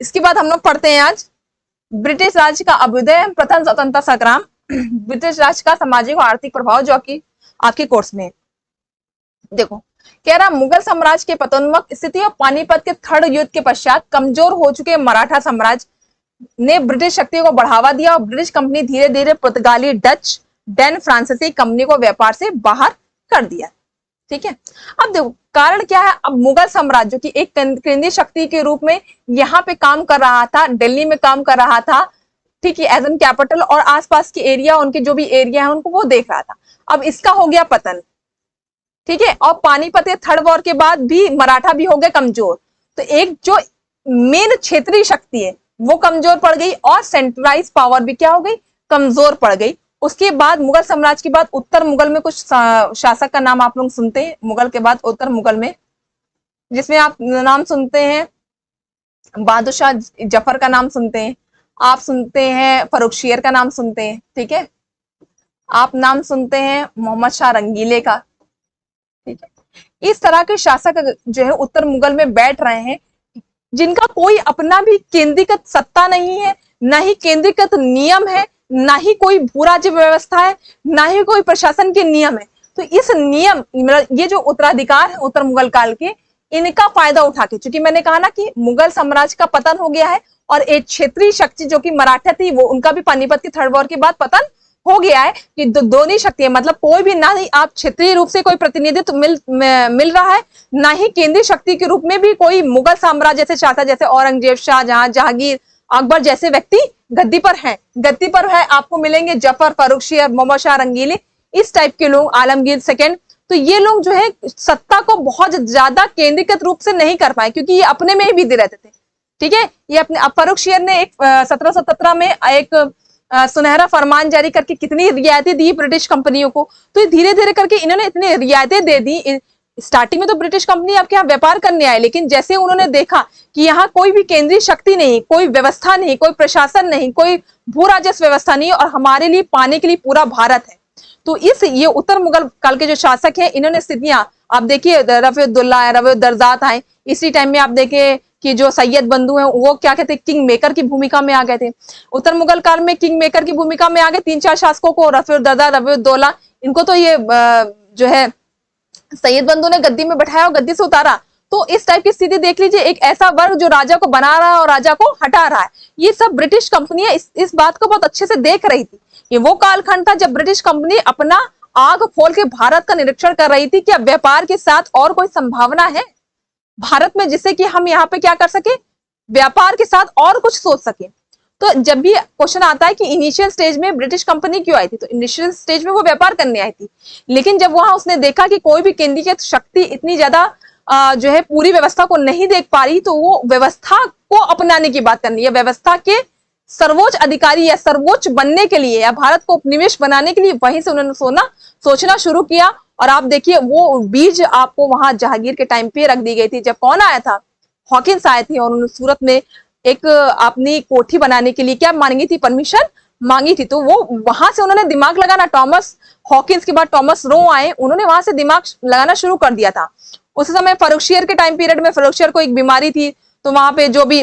इसके बाद हम लोग पढ़ते हैं आज ब्रिटिश राज्य का अभ्युदय, प्रथम स्वतंत्रता संग्राम, ब्रिटिश राज्य का सामाजिक और आर्थिक प्रभाव, जो कि आपके कोर्स में देखो कह रहा मुगल साम्राज्य के पतनोन्मुख स्थिति और पानीपत के थर्ड युद्ध के पश्चात कमजोर हो चुके मराठा साम्राज्य ने ब्रिटिश शक्ति को बढ़ावा दिया और ब्रिटिश कंपनी धीरे धीरे पुर्तगाली, डच, डैन फ्रांसीसी कंपनी को व्यापार से बाहर कर दिया। ठीक है, अब देखो कारण क्या है। अब मुगल साम्राज्य की एक केंद्रीय शक्ति के रूप में यहाँ पे काम कर रहा था, दिल्ली में काम कर रहा था, ठीक है, एज एन कैपिटल, और आसपास के एरिया, उनके जो भी एरिया है उनको वो देख रहा था। अब इसका हो गया पतन, ठीक है, और पानीपत थर्ड वॉर के बाद भी मराठा भी हो गए कमजोर। तो एक जो मेन क्षेत्रीय शक्ति है वो कमजोर पड़ गई और सेंट्रलाइज पावर भी क्या हो गई, कमजोर पड़ गई। उसके बाद मुगल साम्राज्य के बाद उत्तर मुगल में कुछ शासक का नाम आप लोग सुनते हैं। मुगल के बाद उत्तर मुगल में जिसमें आप नाम सुनते हैं बहादुर शाह जफर का नाम सुनते हैं, आप सुनते हैं फर्रुखशियर का नाम सुनते हैं, ठीक है, आप नाम सुनते हैं मोहम्मद शाह रंगीले का। ठीक है, इस तरह के शासक जो है उत्तर मुगल में बैठ रहे हैं जिनका कोई अपना भी केंद्रीकृत सत्ता नहीं है, ना ही केंद्रीकृत नियम है, ना ही कोई भू राज्य व्यवस्था है, ना ही कोई प्रशासन के नियम है। तो इस नियम, ये जो उत्तराधिकार है उत्तर मुगल काल के, इनका फायदा उठा के, चूंकि मैंने कहा ना कि मुगल साम्राज्य का पतन हो गया है और एक क्षेत्रीय शक्ति जो कि मराठा थी वो उनका भी पानीपत की थर्ड वॉर के बाद पतन हो गया है कि दोनों शक्तियां, मतलब कोई भी ना ही आप क्षेत्रीय रूप से कोई प्रतिनिधित्व मिल रहा है, ना ही केंद्रीय शक्ति के रूप में भी कोई मुगल साम्राज्य जैसे शासक जैसे औरंगजेब, शाहजहां, जहांगीर, अकबर जैसे व्यक्ति गद्दी पर हैं। गद्दी पर है आपको मिलेंगे जफर, फर्रुखशियर, मोहम्मद शाह रंगीले, इस टाइप के लोग, आलमगीर सेकंड। तो ये लोग जो है सत्ता को बहुत ज्यादा केंद्रीकृत रूप से नहीं कर पाए क्योंकि ये अपने में ही बिजी रहते थे। ठीक है, ये अपने फर्रुखशियर ने 1717 में एक सुनहरा फरमान जारी करके कितनी रियायतें दी ब्रिटिश कंपनियों को। तो धीरे धीरे करके इन्होंने इतनी रियायतें दे दी। स्टार्टिंग में तो ब्रिटिश कंपनी आपके यहाँ व्यापार करने आए, लेकिन जैसे उन्होंने देखा कि यहाँ कोई भी केंद्रीय शक्ति नहीं, कोई व्यवस्था नहीं, कोई प्रशासन नहीं, कोई भू राजस्व व्यवस्था नहीं और हमारे लिए पाने के लिए पूरा भारत है, तो ये उत्तर मुगल काल के जो शासक है इन्होंने स्थितियां, आप देखिए रफीउद्दौला, रफीउद्दर्जात आए, इसी टाइम में आप देखें कि जो सैयद बंधु हैं वो क्या कहते हैं, किंग मेकर की भूमिका में आ गए थे। उत्तर मुगल काल में किंग मेकर की भूमिका में आ गए 3-4 शासकों को, रफीउद्दर्जा, रफीउद्दौला, इनको तो ये जो है सैयद बंधु ने गद्दी में बैठाया और गद्दी से उतारा। तो इस टाइप की स्थिति देख लीजिए, एक ऐसा वर्ग जो राजा को बना रहा है और राजा को हटा रहा है। ये सब ब्रिटिश कंपनियां इस बात को बहुत अच्छे से देख रही थी। ये वो कालखंड था जब ब्रिटिश कंपनी अपना आग खोल के भारत का निरीक्षण कर रही थी। क्या व्यापार के साथ और कोई संभावना है भारत में जिससे कि हम यहाँ पे क्या कर सके, व्यापार के साथ और कुछ सोच सके। तो जब भी क्वेश्चन आता है कि इनिशियल स्टेज में ब्रिटिश कंपनी क्यों आई थी, तो इनिशियल स्टेज में वो व्यापार करने आई थी, लेकिन जब वहां उसने देखा कि कोई भी केंद्रीय शक्ति इतनी ज्यादा जो है पूरी व्यवस्था को नहीं देख पा रही, तो वो व्यवस्था को अपनाने की बात करनी है। व्यवस्था के सर्वोच्च अधिकारी या सर्वोच्च बनने के लिए या भारत को उपनिवेश बनाने के लिए वहीं से उन्होंने सोचना शुरू किया। और आप देखिए वो बीज आपको वहां जहांगीर के टाइम पे रख दी गई थी। जब कौन आया था, हॉकिंस आए थे और उन्होंने सूरत में एक अपनी कोठी बनाने के लिए क्या मांगी थी, परमिशन मांगी थी। तो वो वहां से उन्होंने दिमाग लगाना, टॉमस हॉकिंस के बाद टॉमस रो आए, उन्होंने वहां से दिमाग लगाना शुरू कर दिया था। उस समय फर्रुखशियर के टाइम पीरियड में फर्रुखशियर को एक बीमारी थी, तो वहां पे जो भी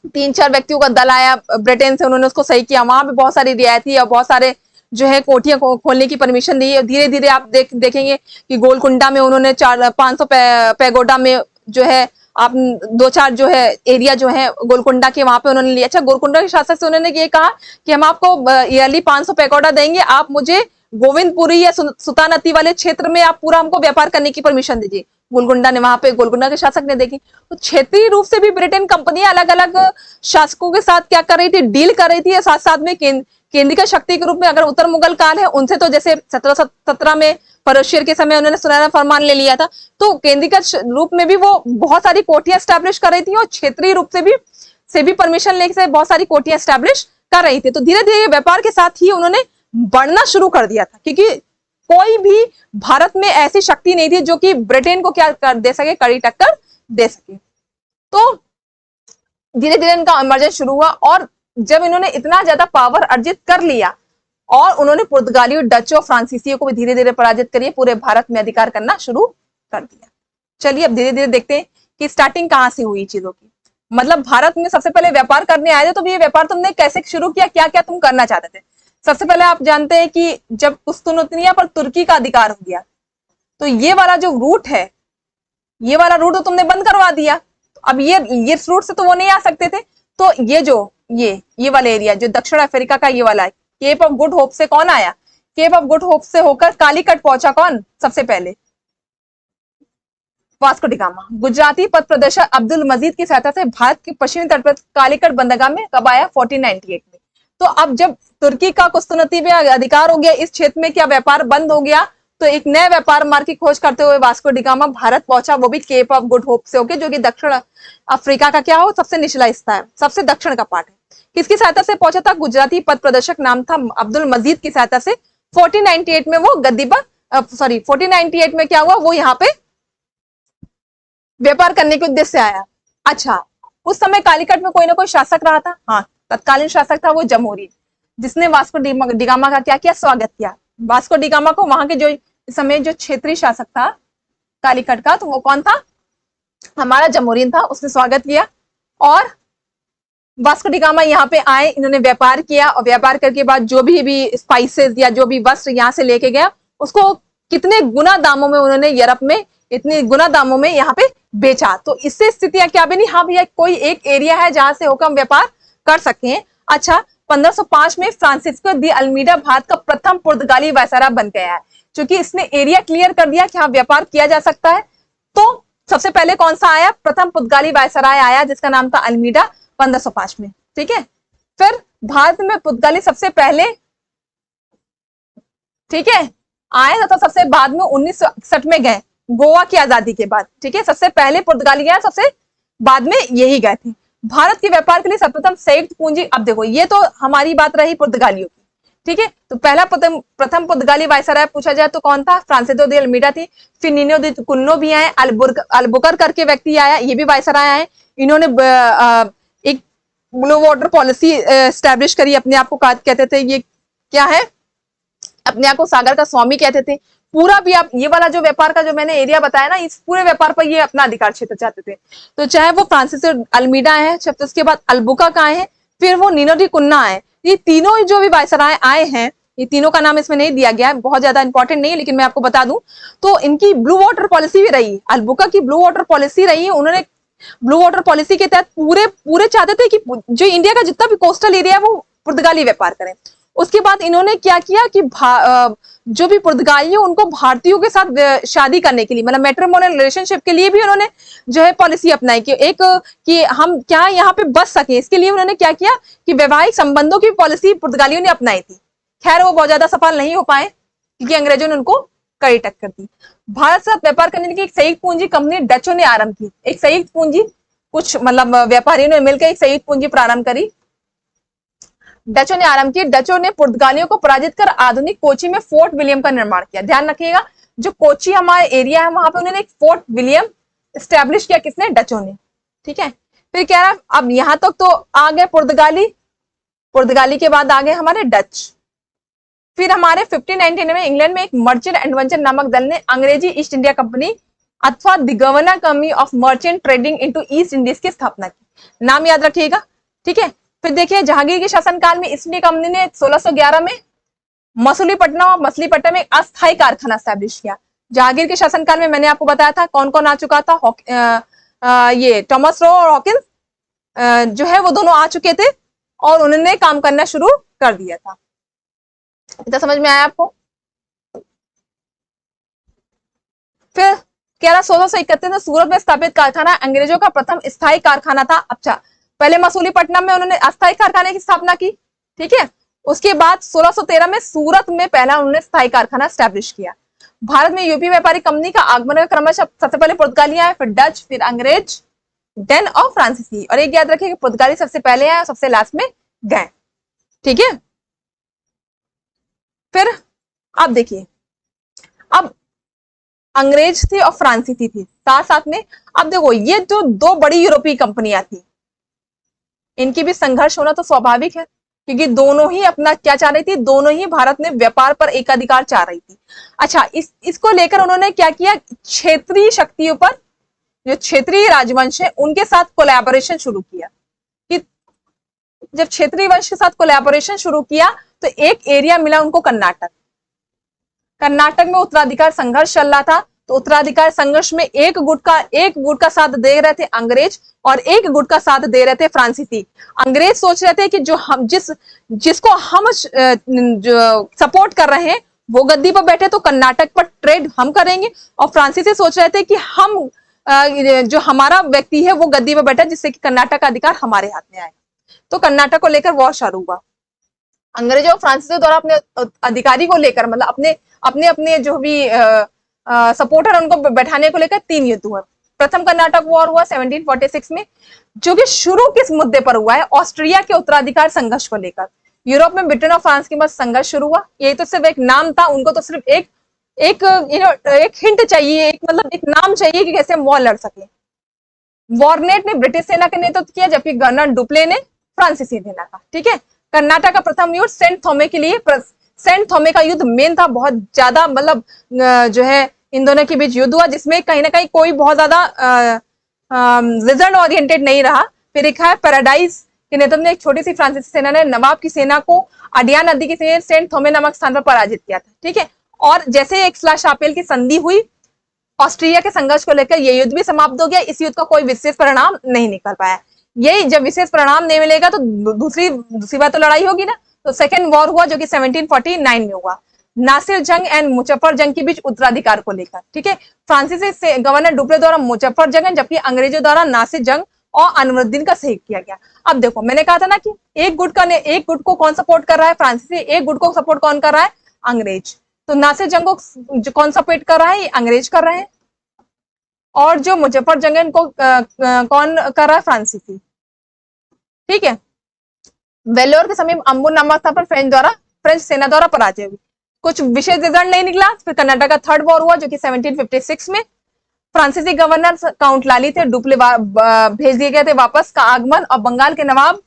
3-4 व्यक्तियों का दल आया ब्रिटेन से, उन्होंने उसको सही किया। वहां पे बहुत सारी रियायती और बहुत सारे जो है कोठियां खोलने की परमिशन दी। धीरे धीरे आप देखेंगे कि गोलकुंडा में उन्होंने 400-500 पैगोडा में जो है आप 2-4 जो है एरिया जो है गोलकुंडा के वहां पे उन्होंने लिया। अच्छा, गोलकुंडा के शासक से उन्होंने ये कहा कि हम आपको ईयरली 500 पैगोडा देंगे, आप मुझे गोविंदपुरी या सुल्तानती वाले क्षेत्र में आप पूरा हमको व्यापार करने की परमिशन दीजिए। गोलकुंडा ने वहां पे गोलकुंडा के शासक ने देखी। तो क्षेत्रीय रूप से भी ब्रिटेन कंपनियां अलग अलग शासकों के साथ क्या कर रही थी, डील कर रही थी। साथ साथ में केंद्रीय शक्ति के रूप में अगर उत्तर मुगल काल है, उनसे तो जैसे 1717 में फर्रुखशियर के समय उन्होंने सुनहरा फरमान ले लिया था, तो केंद्रीय रूप में भी वो बहुत सारी कोठियां स्टैब्लिश कर रही थी और क्षेत्रीय रूप से भी परमिशन लेके बहुत सारी कोठियां स्टैब्लिश कर रही थी। तो धीरे धीरे व्यापार के साथ ही उन्होंने बढ़ना शुरू कर दिया था, क्योंकि कोई भी भारत में ऐसी शक्ति नहीं थी जो कि ब्रिटेन को क्या कर दे सके, कड़ी टक्कर दे सके। तो धीरे धीरे इनका इमर्जेंस शुरू हुआ और जब इन्होंने इतना ज्यादा पावर अर्जित कर लिया और उन्होंने पुर्तगाली, डच और फ्रांसीसियों को भी धीरे धीरे पराजित करिए पूरे भारत में अधिकार करना शुरू कर दिया। चलिए अब धीरे धीरे देखते हैं कि स्टार्टिंग कहां से हुई चीजों की। मतलब भारत में सबसे पहले व्यापार करने आए थे, तो ये व्यापार तुमने कैसे शुरू किया, क्या क्या तुम करना चाहते थे? सबसे पहले आप जानते हैं कि जब कुस्तुनतनिया पर तुर्की का अधिकार हो गया, तो ये वाला जो रूट है, ये वाला रूट तो तुमने बंद करवा दिया। तो अब ये रूट से तो वो नहीं आ सकते थे, तो ये जो ये वाला एरिया जो दक्षिण अफ्रीका का ये वाला है, केप ऑफ गुड होप से कौन आया? केप ऑफ गुड होप से होकर कालीकट पहुंचा कौन सबसे पहले? Vasco D gamma. गुजराती पथ प्रदर्शक अब्दुल मजीद की सहायता से भारत के पश्चिमी तट पर कालीकट बंदरगाह में कब आया? 1498 में। तो अब जब तुर्की का कुस्तुनती में अधिकार हो गया, इस क्षेत्र में क्या व्यापार बंद हो गया, तो एक नए व्यापार मार्ग की खोज करते हुए वास्को डी गामा भारत पहुंचा, वो भी केप ऑफ गुड होप से होके, जो कि दक्षिण अफ्रीका का क्या हो, सबसे निचला हिस्सा है, सबसे दक्षिण का पार्ट है। किसकी सहायता से पहुंचा था? गुजराती पथ प्रदर्शक नाम था अब्दुल मजीद की सहायता से। 1498 में वो गद्दी पर 1498 में क्या हुआ, वो यहाँ पे व्यापार करने के उद्देश्य से आया। अच्छा, उस समय कालीकट में कोई ना कोई शासक रहा था। हाँ, तत्कालीन शासक था वो जमहूरी, जिसने वास्को डी गामा का क्या किया? स्वागत किया। वास्को डी गामा को वहां के जो इस समय जो क्षेत्रीय शासक था कालीकट का, तो वो कौन था? हमारा जमहूरियन था, उसने स्वागत किया। और वास्को डी गामा यहाँ पे आए, इन्होंने व्यापार किया, और व्यापार करके बाद जो भी स्पाइसेस या जो भी वस्त्र यहाँ से लेके गया, उसको कितने गुना दामों में उन्होंने यूरोप में, इतने गुना दामों में यहाँ पे बेचा। तो इससे स्थितियां क्या बनी? हाँ भैया, कोई एक एरिया है जहां से होकर हम व्यापार कर सकते हैं। अच्छा, 1505 में फ्रांसिस्को दी अल्मीडा भारत का प्रथम पुर्तगाली वायसराय बन गया है, क्योंकि इसने एरिया क्लियर कर दिया कि हाँ व्यापार किया जा सकता है। तो सबसे पहले कौन सा आया? प्रथम पुर्तगाली वायसराय आया, जिसका नाम था अल्मीडा, 1505 में। ठीक है, फिर भारत में पुर्तगाली सबसे पहले, ठीक है, आए तो सबसे बाद में 1961 में गए, गोवा की आजादी के बाद। ठीक है, सबसे पहले पुर्तगाली गया, सबसे बाद में यही गए थे। भारत के व्यापार के लिए सर्वप्रथम संयुक्त पूंजी, अब देखो ये तो हमारी बात रही पुर्तगालियों की। ठीक है, तो पहला प्रथम पुर्तगाली वायसराय पूछा जाए तो कौन था? फ्रांसिस्को दी अल्मीडा थी। फिर नीनो दी कुन्नो भी आए, अल्बुकर करके व्यक्ति आया, ये भी वायसराय आए। इन्होंने एक ब्लू वाटर पॉलिसी एस्टैब्लिश करी, अपने आप को कहते थे ये क्या है, अपने आप को सागर का स्वामी कहते थे। पूरा भी आप ये वाला जो व्यापार का जो मैंने एरिया बताया ना, इस पूरे व्यापार पर ये अपना अधिकार क्षेत्र चाहते थे। तो चाहे वो फ्रांसिस अल्मीडा है, उसके बाद अल्बुका का आए हैं, फिर वो नीनो डी कुन्ना आए। ये तीनों जो भी वायसराय आए हैं, ये तीनों का नाम इसमें नहीं दिया गया है, बहुत ज्यादा इंपॉर्टेंट नहीं है, लेकिन मैं आपको बता दूं तो इनकी ब्लू वाटर पॉलिसी भी रही। अल्बुका की ब्लू वाटर पॉलिसी रही है, उन्होंने ब्लू वाटर पॉलिसी के तहत पूरे चाहते थे कि जो इंडिया का जितना भी कोस्टल एरिया है वो पुर्तगाली व्यापार करें। उसके बाद इन्होंने क्या किया कि जो भी पुर्तगाली है उनको भारतीयों के साथ शादी करने के लिए, मतलब मैट्रिमोनियल रिलेशनशिप के लिए भी उन्होंने जो है पॉलिसी अपनाई कि कि हम क्या यहाँ पे बस सके, इसके लिए उन्होंने क्या किया कि वैवाहिक संबंधों की पॉलिसी पुर्तगालियों ने अपनाई थी। खैर वो बहुत ज्यादा सफल नहीं हो पाए, क्योंकि अंग्रेजों ने उनको कड़ी टक्कर दी। भारत से व्यापार करने की एक संयुक्त पूंजी कंपनी डचों ने आरंभ की। एक संयुक्त पूंजी, कुछ मतलब व्यापारियों ने मिलकर एक संयुक्त पूंजी प्रारंभ करी, डचों ने आरंभ की। डचों ने पुर्तगालियों को पराजित कर आधुनिक कोची में फोर्ट विलियम का निर्माण किया। ध्यान रखिएगा, जो कोची हमारा एरिया है वहां पे उन्होंने एक फोर्ट विलियम स्टैब्लिश किया, किसने? डचों ने। ठीक है, फिर क्या है, अब यहां तक तो आ गए पुर्तगाली, पुर्तगाली के बाद आ गए हमारे डच। फिर हमारे 1599 में इंग्लैंड में एक मर्चेंट एडवेंचर नामक दल ने अंग्रेजी ईस्ट इंडिया कंपनी अथवा the governor company of merchant trading into east Indies की स्थापना की। नाम याद रखिएगा। ठीक है, फिर देखिए जहांगीर के शासनकाल में ईस्ट इंडिया कंपनी ने 1611 में मसूलीपट्टनम और मछलीपट्टनम में एक अस्थायी कारखाना स्टैब्लिश किया। जहांगीर के शासनकाल में मैंने आपको बताया था कौन कौन आ चुका था, ये थॉमस रो और हॉकिंस जो है वो दोनों आ चुके थे और उन्होंने काम करना शुरू कर दिया था। इतना समझ में आया आपको? फिर कह रहा 1631 में सूरत में स्थापित कारखाना अंग्रेजों का प्रथम स्थायी कारखाना था। अच्छा, पहले मसूलीपट्टनम में उन्होंने अस्थायी कारखाने की स्थापना की। ठीक है, उसके बाद 1613 में सूरत में पहला उन्होंने स्थायी कारखाना स्टैब्लिश किया। भारत में यूपी व्यापारी कंपनी का आगमन क्रमशः सबसे पहले पुर्तगालियां आए, फिर डच, फिर अंग्रेज, देन और फ्रांसीसी। और एक याद रखिए कि पुर्तगाली सबसे पहले आए और सबसे लास्ट में गए। ठीक है, फिर अब देखिए, अब अंग्रेज थे और फ्रांसीसी थी साथ साथ में। अब देखो ये जो दो बड़ी यूरोपीय कंपनियां थी, इनकी भी संघर्ष होना तो स्वाभाविक है, क्योंकि दोनों ही अपना क्या चाह रही थी, दोनों ही भारत में व्यापार पर एकाधिकार चाह रही थी। अच्छा, इसको लेकर उन्होंने क्या किया, क्षेत्रीय शक्तियों पर जो क्षेत्रीय राजवंश है उनके साथ कोलैबोरेशन शुरू किया। कि जब क्षेत्रीय वंश के साथ कोलैबोरेशन शुरू किया तो एक एरिया मिला उनको कर्नाटक। कर्नाटक में उत्तराधिकार संघर्ष चल रहा था, तो उत्तराधिकार संघर्ष में एक गुट का साथ दे रहे थे अंग्रेज और एक गुट का साथ दे रहे थे फ्रांसीसी। अंग्रेज सोच रहे थे कि जो हम जिसको हम जो सपोर्ट कर रहे हैं वो गद्दी पर बैठे तो कर्नाटक पर ट्रेड हम करेंगे, और फ्रांसीसी सोच रहे थे कि हम जो हमारा व्यक्ति है वो गद्दी पर बैठा जिससे कि कर्नाटक का अधिकार हमारे हाथ में आए। तो कर्नाटक को लेकर वॉर शुरू हुआ। अंग्रेजों और फ्रांसीसियों द्वारा अपने अधिकारी को लेकर, मतलब अपने अपने जो भी सपोर्टर उनको बैठाने को लेकर 3 युद्ध हुए। प्रथम कर्नाटक वॉर हुआ 1746 में, जो कि शुरू किस मुद्दे पर हुआ है? ऑस्ट्रिया के उत्तराधिकार संघर्ष को लेकर। यूरोप में ब्रिटेन और फ्रांस के मध्य संघर्ष शुरू हुआ। ये तो सिर्फ एक नाम था, उनको तो सिर्फ एक हिंट चाहिए, मतलब एक नाम चाहिए कि कैसे वॉर लड़ सके। वॉर्नेट ने ब्रिटिश सेना का नेतृत्व किया, जबकि गवर्नर डुप्ले ने फ्रांसीसी सेना का। ठीक है, कर्नाटक का प्रथम युद्ध सेंट थॉमे के लिए, सेंट थॉमे का युद्ध मेन था, बहुत ज्यादा मतलब जो है इन दोनों के बीच युद्ध हुआ, जिसमें कहीं ना कहीं कोई बहुत ज्यादा रिजल्ट ओरिएंटेड नहीं रहा। फिर एक है पैराडाइज के नेतृत्व में एक छोटी सी फ्रांसीसी सेना ने नवाब की सेना को अडिया नदी के सेंट थॉमे नामक स्थान पर पराजित किया था। ठीक है, और जैसे एक शापेल की संधि हुई, ऑस्ट्रिया के संघर्ष को लेकर यह युद्ध भी समाप्त हो गया। इस युद्ध का कोई विशेष परिणाम नहीं निकल पाया। यही जब विशेष परिणाम नहीं मिलेगा तो दूसरी बार तो लड़ाई होगी ना। तो सेकेंड वॉर हुआ जो कि 1749 में हुआ, नासिर जंग एंड मुजफ्फर जंग के बीच उत्तराधिकार को लेकर। ठीक है, फ्रांसीसी गवर्नर डुप्ले द्वारा मुजफ्फर जंग, जबकि अंग्रेजों द्वारा नासिर जंग और अनवरुद्दीन का सहयोग किया गया। अब देखो, मैंने कहा था ना कि एक गुट को कौन सपोर्ट कर रहा है? फ्रांसीसी। एक गुट को सपोर्ट कौन कर रहा है? अंग्रेज। तो नासिर जंग को कौन सपोर्ट कर रहा है? अंग्रेज कर रहे हैं। और जो मुजफ्फर जंग है इनको कौन कर रहा है? फ्रांसीसी। ठीक है, वेलोर के समीप अंबुर नामक स्थान पर फ्रेंच सेना द्वारा पराजय हुई। कुछ विशेष रिजल्ट नहीं निकला। फिर कर्नाटक का थर्ड वॉर हुआ जो कि 1756 में। फ्रांसीसी गवर्नर काउंट लाली थे, डुप्ले भेज दिए गए थे वापस का आगमन, और बंगाल के नवाब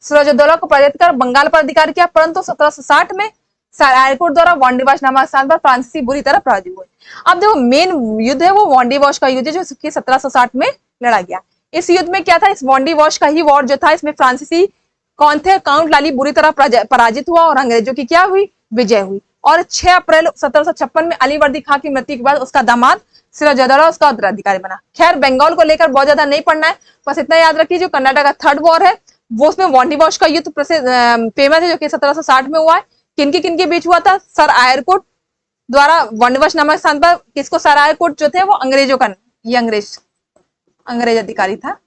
सिराजुद्दौला को पराजित कर बंगाल पर अधिकार किया। परंतु 1760 में सर आयरकुट द्वारा वांडीवाश नामक स्थान पर फ्रांसीसी बुरी तरह पराजित हुए। अब देखो, मेन युद्ध है वो वांडीवाश का युद्ध है, जो कि 1760 में लड़ा गया। इस युद्ध में क्या था? इस वांडीवाश का ही वॉर जो था, इसमें फ्रांसीसी कौन थे? काउंट लाली बुरी तरह पराजित हुआ और अंग्रेजों की क्या हुई? विजय हुई। और 6 अप्रैल 1756 में अलीवर्दी खां की मृत्यु के बाद उसका दामाद सिराजुद्दौला उसका उत्तराधिकारी बना। खैर, बंगाल को लेकर बहुत ज्यादा नहीं पढ़ना है, बस इतना याद रखिए जो कर्नाटक का थर्ड वॉर है वो उसमें वांडीवाश का युद्ध फेमस है, जो कि 1760 में हुआ है। किन के बीच हुआ था? सर आयरकुट द्वारा वांडीवाश नामक स्थान पर। किसको? सर आयरकुट जो थे वो अंग्रेजों का, ये अंग्रेज अधिकारी था।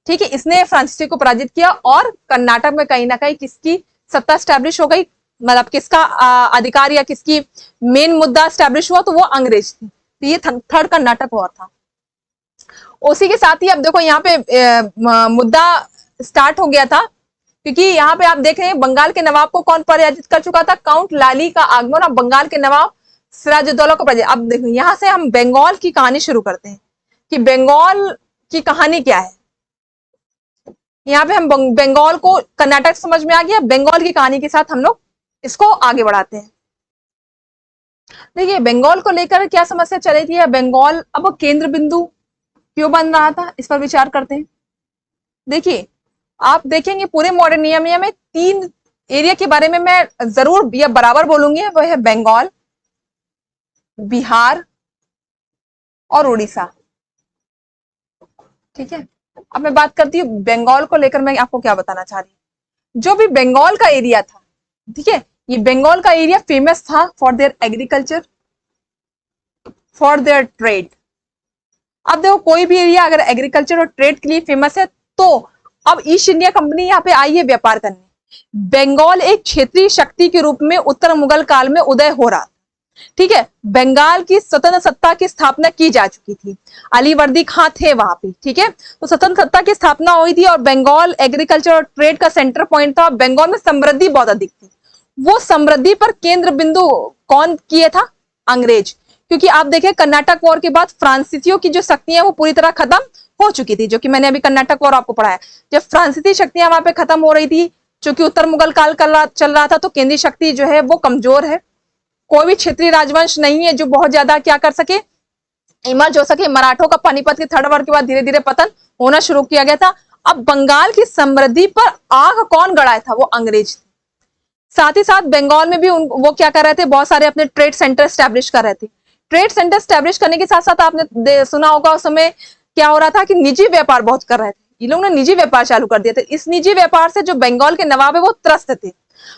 ठीक है, इसने फ्रांसीसी को पराजित किया और कर्नाटक में कहीं ना कहीं किसकी सत्ता स्टैब्लिश हो गई, मतलब किसका अधिकार या किसकी मेन मुद्दा स्टैब्लिश हुआ? तो वो अंग्रेज थी। तो ये थर्ड कर्नाटक वॉर था। उसी के साथ ही अब देखो यहाँ पे मुद्दा स्टार्ट हो गया था, क्योंकि यहाँ पे आप देख रहे हैं बंगाल के नवाब को कौन पराजित कर चुका था? काउंट लाली का आगमन और बंगाल के नवाब सिराजुद्दौला को पराजित। अब देखो यहाँ से हम बंगाल की कहानी शुरू करते हैं कि बंगाल की कहानी क्या है। यहाँ पे हम बंगाल को, कर्नाटक समझ में आ गया, बंगाल की कहानी के साथ हम लोग इसको आगे बढ़ाते हैं। देखिए, बंगाल को लेकर क्या समस्या चल रही थी, बंगाल अब केंद्र बिंदु क्यों बन रहा था, इस पर विचार करते हैं। देखिए, आप देखेंगे पूरे मॉडर्न इंडिया में 3 एरिया के बारे में मैं जरूर या बराबर बोलूंगी, वो है बंगाल, बिहार और उड़ीसा। ठीक है, अब मैं बात करती हूँ बंगाल को लेकर। मैं आपको क्या बताना चाह रही हूँ, जो भी बंगाल का एरिया था, ठीक है, ये बंगाल का एरिया फेमस था for their agriculture, for their trade. अब देखो, कोई भी एरिया अगर एग्रीकल्चर और ट्रेड के लिए फेमस है, तो अब ईस्ट इंडिया कंपनी यहाँ पे आई है व्यापार करने। बंगाल एक क्षेत्रीय शक्ति के रूप में उत्तर मुगल काल में उदय हो रहा। ठीक है, बंगाल की स्वतंत्र सत्ता की स्थापना की जा चुकी थी, अलीवर्दी खां थे वहां पे। ठीक है, तो स्वतंत्र सत्ता की स्थापना हुई थी और बंगाल एग्रीकल्चर और ट्रेड का सेंटर पॉइंट था। बंगाल में समृद्धि बहुत अधिक थी। वो समृद्धि पर केंद्र बिंदु कौन किए था? अंग्रेज। क्योंकि आप देखें, कर्नाटक वॉर के बाद फ्रांसीसियों की जो शक्तियां वो पूरी तरह खत्म हो चुकी थी, जो कि मैंने अभी कर्नाटक वॉर आपको पढ़ाया। जब फ्रांसीसी शक्तियां वहां पे खत्म हो रही थी, चूंकि उत्तर मुगल काल चल रहा था, तो केंद्रीय शक्ति जो है वो कमजोर है। कोई भी क्षेत्रीय राजवंश नहीं है जो बहुत ज्यादा क्या कर सके, इमर्ज हो सके। मराठों का पानीपत के थर्ड वॉर के बाद धीरे धीरे पतन होना शुरू किया गया था। अब बंगाल की समृद्धि पर आग कौन गड़ाया था? वो अंग्रेज थे। साथ ही साथ बंगाल में भी वो क्या कर रहे थे, बहुत सारे अपने ट्रेड सेंटर स्टैब्लिश कर रहे थे। ट्रेड सेंटर स्टैब्लिश करने के साथ साथ आपने सुना होगा उस समय क्या हो रहा था कि निजी व्यापार बहुत कर रहे थे। ये लोग ने निजी व्यापार चालू कर दिया था। इस निजी व्यापार से जो बंगाल के नवाब है वो त्रस्त थे।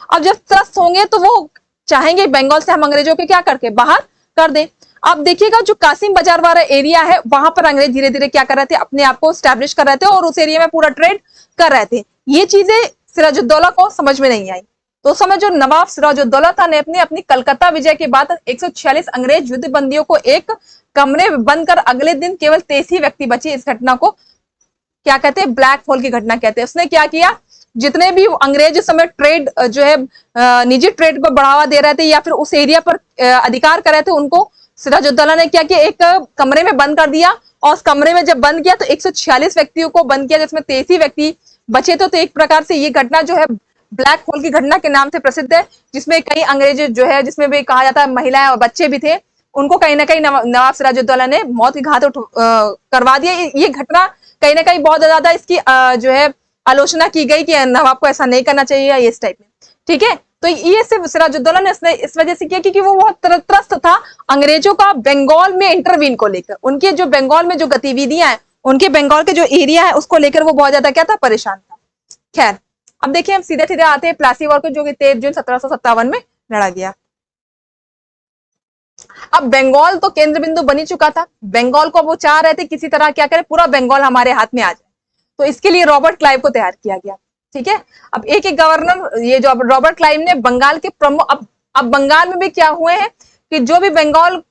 अब जब त्रस्त होंगे तो वो चाहेंगे बंगाल से हम अंग्रेजों के क्या करके बाहर कर दें। अब देखिएगा जो कासिम बाजार वाला एरिया है वहां पर अंग्रेज धीरे धीरे क्या कर रहे थे, अपने आप को स्टैब्लिश कर रहे थे और उस एरिया में पूरा ट्रेड कर रहे थे। ये चीजें सिराजुद्दौला को समझ में नहीं आई। तो उस समय जो नवाब सिराजुद्दौला था ने अपनी कलकत्ता विजय के बाद 146 अंग्रेज युद्ध बंदियों को एक कमरे में बंद कर अगले दिन केवल 23 ही व्यक्ति बचे। इस घटना को क्या कहते हैं, ब्लैक होल की घटना कहते हैं। उसने क्या किया, जितने भी अंग्रेज उस समय ट्रेड जो है निजी ट्रेड को बढ़ावा दे रहे थे या फिर उस एरिया पर अधिकार कर रहे थे, उनको सिराजुद्दौला ने क्या किया, एक कमरे में बंद कर दिया। और उस कमरे में जब बंद किया तो 146 व्यक्तियों को बंद किया, जिसमें 23 व्यक्ति बचे। तो एक प्रकार से ये घटना जो है ब्लैक होल की घटना के नाम से प्रसिद्ध है, जिसमें कई अंग्रेज जो है, जिसमें भी कहा जाता है महिलाएं और बच्चे भी थे, उनको कहीं ना कहीं नवाब सिराजुद्दौला ने मौत की घात करवा दिया। ये घटना कहीं ना कहीं बहुत ज्यादा इसकी जो है आलोचना की गई कि नवाब को ऐसा नहीं करना चाहिए इस टाइप में। ठीक है, तो ये सिर्फ सिराजुद्दौला ने इस वजह से किया क्योंकि वो बहुत त्रस्त था अंग्रेजों का बंगाल में इंटरवीन को लेकर। उनके जो बंगाल में जो गतिविधियां हैं, उनके बंगाल के जो एरिया है उसको लेकर वो बहुत ज्यादा क्या था, परेशान था। खैर, अब देखिए हम सीधे सीधे आते हैं प्लासी वॉर को, जो कि 13 जून 1757 में लड़ा गया। अब बंगाल तो केंद्र बिंदु बनी चुका था। बंगाल को वो चाह रहे थे किसी तरह क्या करे, पूरा बंगाल हमारे हाथ में आ जाए। तो इसके लिए रॉबर्ट क्लाइव को तैयार किया गया। ठीक है, अब एक एक गवर्नर, ये जो रॉबर्ट क्लाइव ने बंगाल के प्रमुख, अब बंगाल में भी क्या हुए हैं कि जो भी बंगाल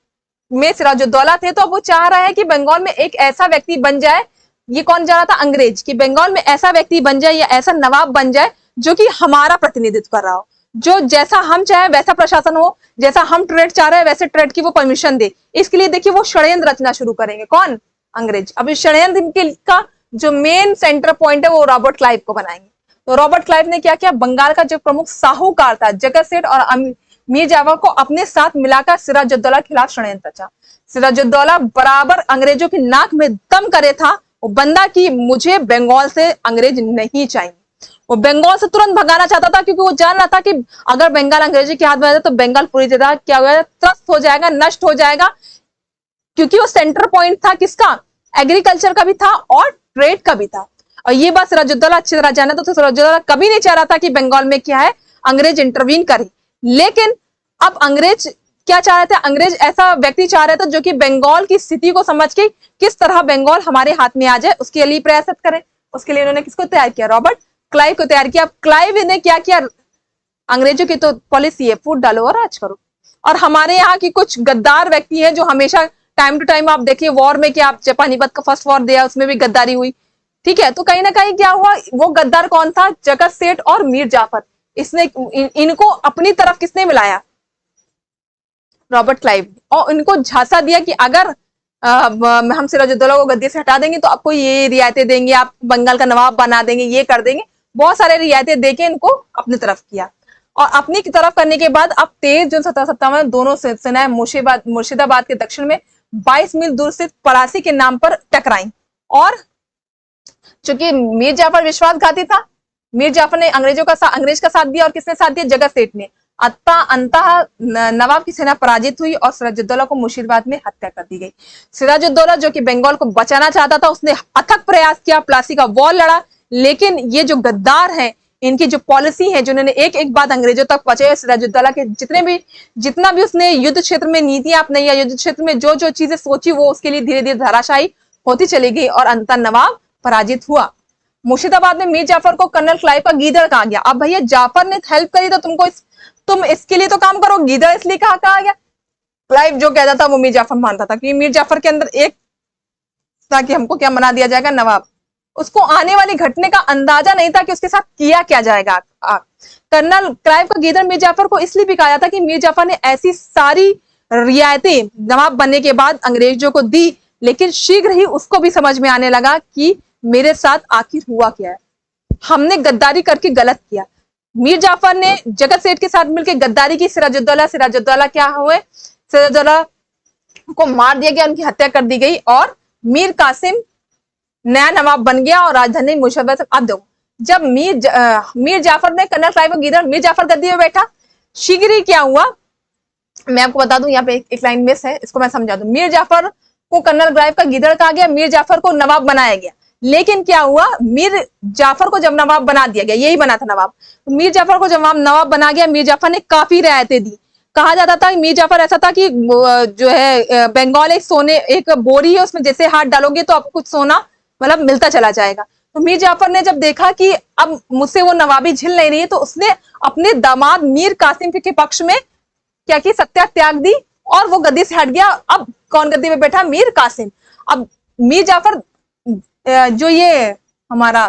में सिराजुद्दौला थे, तो अब वो चाह रहा है कि बंगाल में एक ऐसा व्यक्ति बन जाए। ये कौन चाह रहा था, अंग्रेज, कि बंगाल में ऐसा व्यक्ति बन जाए या ऐसा नवाब बन जाए जो कि हमारा प्रतिनिधित्व कर रहा हो, जो जैसा हम चाहे वैसा प्रशासन हो, जैसा हम ट्रेड चाह रहे हैं वैसे ट्रेड की वो परमिशन दे। इसके लिए देखिए वो षड्यंत्र रचना शुरू करेंगे। कौन, अंग्रेज। अब इस षड्यंत्र का जो मेन सेंटर पॉइंट है वो रॉबर्ट क्लाइव को बनाएंगे। तो रॉबर्ट क्लाइव ने क्या किया, बंगाल का जो प्रमुख साहूकार था जगत सेठ और मीर जाफर को अपने साथ मिलाकर सिराजुद्दौला के खिलाफ षड्यंत्र रचा। सिराजुद्दौला बराबर अंग्रेजों की नाक में दम करे था वो बंदा कि मुझे बंगाल से अंग्रेज नहीं चाहिए। वो बंगाल से तुरंत भगाना चाहता था क्योंकि वो जान रहा था कि अगर बंगाल अंग्रेजी के हाथ में आ जाए तो बंगाल पूरी तरह क्या हो जाएगा, त्रस्त हो जाएगा, नष्ट हो जाएगा। क्योंकि वो सेंटर पॉइंट था किसका, एग्रीकल्चर का भी था और ट्रेड का भी था। और ये बात सिराजुद्दौला अच्छी तरह जाना तो सिराजुद्दौला कभी नहीं चाह रहा था कि बंगाल में क्या है, अंग्रेज इंटरवीन करे। लेकिन अब अंग्रेज क्या चाह रहे थे, अंग्रेज ऐसा व्यक्ति चाह रहे थे जो कि बंगाल की स्थिति को समझ के किस तरह बंगाल हमारे हाथ में आ जाए उसके लिए प्रयास करें। उसके लिए उन्होंने किसको तैयार किया, रॉबर्ट क्लाइव को तैयार किया। क्लाइव ने क्या किया, अंग्रेजों की तो पॉलिसी है फूट डालो और राज करो। और हमारे यहाँ की कुछ गद्दार व्यक्ति हैं जो हमेशा टाइम टू टाइम, आप देखिए वॉर में क्या, आप पानीपत का फर्स्ट वॉर दिया उसमें भी गद्दारी हुई। ठीक है, तो कहीं ना कहीं क्या हुआ, वो गद्दार कौन था, जगत सेठ और मीर जाफर। इसने इनको अपनी तरफ किसने मिलाया, रॉबर्ट क्लाइव, और इनको झांसा दिया कि अगर हम सिराजुद्दौला को गद्दी से हटा देंगे तो आपको ये रियायतें देंगे, आप बंगाल का नवाब बना देंगे, ये कर देंगे। बहुत सारे रियायतें देके इनको अपनी तरफ किया। और अपनी तरफ करने के बाद अब 23 जून 1757 दोनों सेनाएं मुर्शिदाबाद के दक्षिण में 22 मील दूर स्थित पलासी के नाम पर टकराई। और चूंकि मीर जाफर विश्वासघाती था, मीर जाफर ने अंग्रेज का साथ दिया। और किसने साथ दिया, जगत सेठ ने। अंततः नवाब की सेना पराजित हुई और सिराजुद्दौला को मुर्शिदाबाद में हत्या कर दी गई। सिराजुद्दौला जो कि बंगाल को बचाना चाहता था, उसने अथक प्रयास किया, प्लासी का वॉर लड़ा। लेकिन ये जो गद्दार हैं, इनकी जो पॉलिसी है, जिन्होंने एक एक बात अंग्रेजों तक पहुंचाई, सिराजुद्दौला के जितना भी उसने युद्ध क्षेत्र में नीतियां अपनाई या युद्ध क्षेत्र में जो जो चीजें सोची, वो उसके लिए धीरे धीरे धराशायी होती चली गई और अंततः नवाब पराजित हुआ। मुर्शिदाबाद में मीर जाफर को कर्नल क्लाइव का गीदड़ कहा गया। अब भैया जाफर ने हेल्प करी तो तुम इसके लिए तो काम करो, गीदड़ इसलिए कहा गया। क्लाइव जो कहता था वो मीर जाफर मानता था, क्योंकि मीर जाफर के अंदर एक था कि हमको क्या बना दिया जाएगा, नवाब। उसको आने वाली घटने का अंदाजा नहीं था कि उसके साथ किया क्या जाएगा। कर्नल क्लाइव का गीदड़ मीर जाफर को इसलिए भी कहा जाता कि मीर जाफर ने ऐसी सारी रियायतें नवाब बनने के बाद अंग्रेजों को दी, लेकिन शीघ्र ही उसको भी समझ में आने लगा कि मेरे साथ आखिर हुआ क्या है, हमने गद्दारी करके गलत किया। मीर जाफर ने जगत सेठ के साथ मिलकर गद्दारी की। सिराजुद्दौला क्या हुए, सिराजुद्दौला को मार दिया गया, उनकी हत्या कर दी गई और मीर कासिम नया नवाब बन गया और राजधानी मुर्शिदाबाद। अब देखो, जब मीर जाफर ने कर्नल क्लाइव गीदड़, मीर जाफर गद्दी में बैठा, शीघ्र ही क्या हुआ, मैं आपको बता दूं, यहाँ पे एक लाइन मिस है, इसको मैं समझा दूं। मीर जाफर को कर्नल क्लाइव का गीदड़ कहा गया, मीर जाफर को नवाब बनाया गया। लेकिन क्या हुआ, मीर जाफर को जब नवाब बना दिया गया, यही बना था नवाब, तो मीर जाफर को जब नवाब बना गया, मीर जाफर ने काफी रियायतें दी। कहा जाता था मीर जाफर ऐसा था कि जो है बंगाल एक सोने, एक बोरी है, उसमें जैसे हाथ डालोगे तो आपको कुछ सोना मतलब मिलता चला जाएगा। तो मीर जाफर ने जब देखा कि अब मुझसे वो नवाबी झिल नहीं रही है, तो उसने अपने दामाद मीर कासिम के पक्ष में क्या की, सत्या त्याग दी और वो गद्दी से हट गया। अब कौन गद्दी पे बैठा, मीर कासिम। अब मीर जाफर जो ये हमारा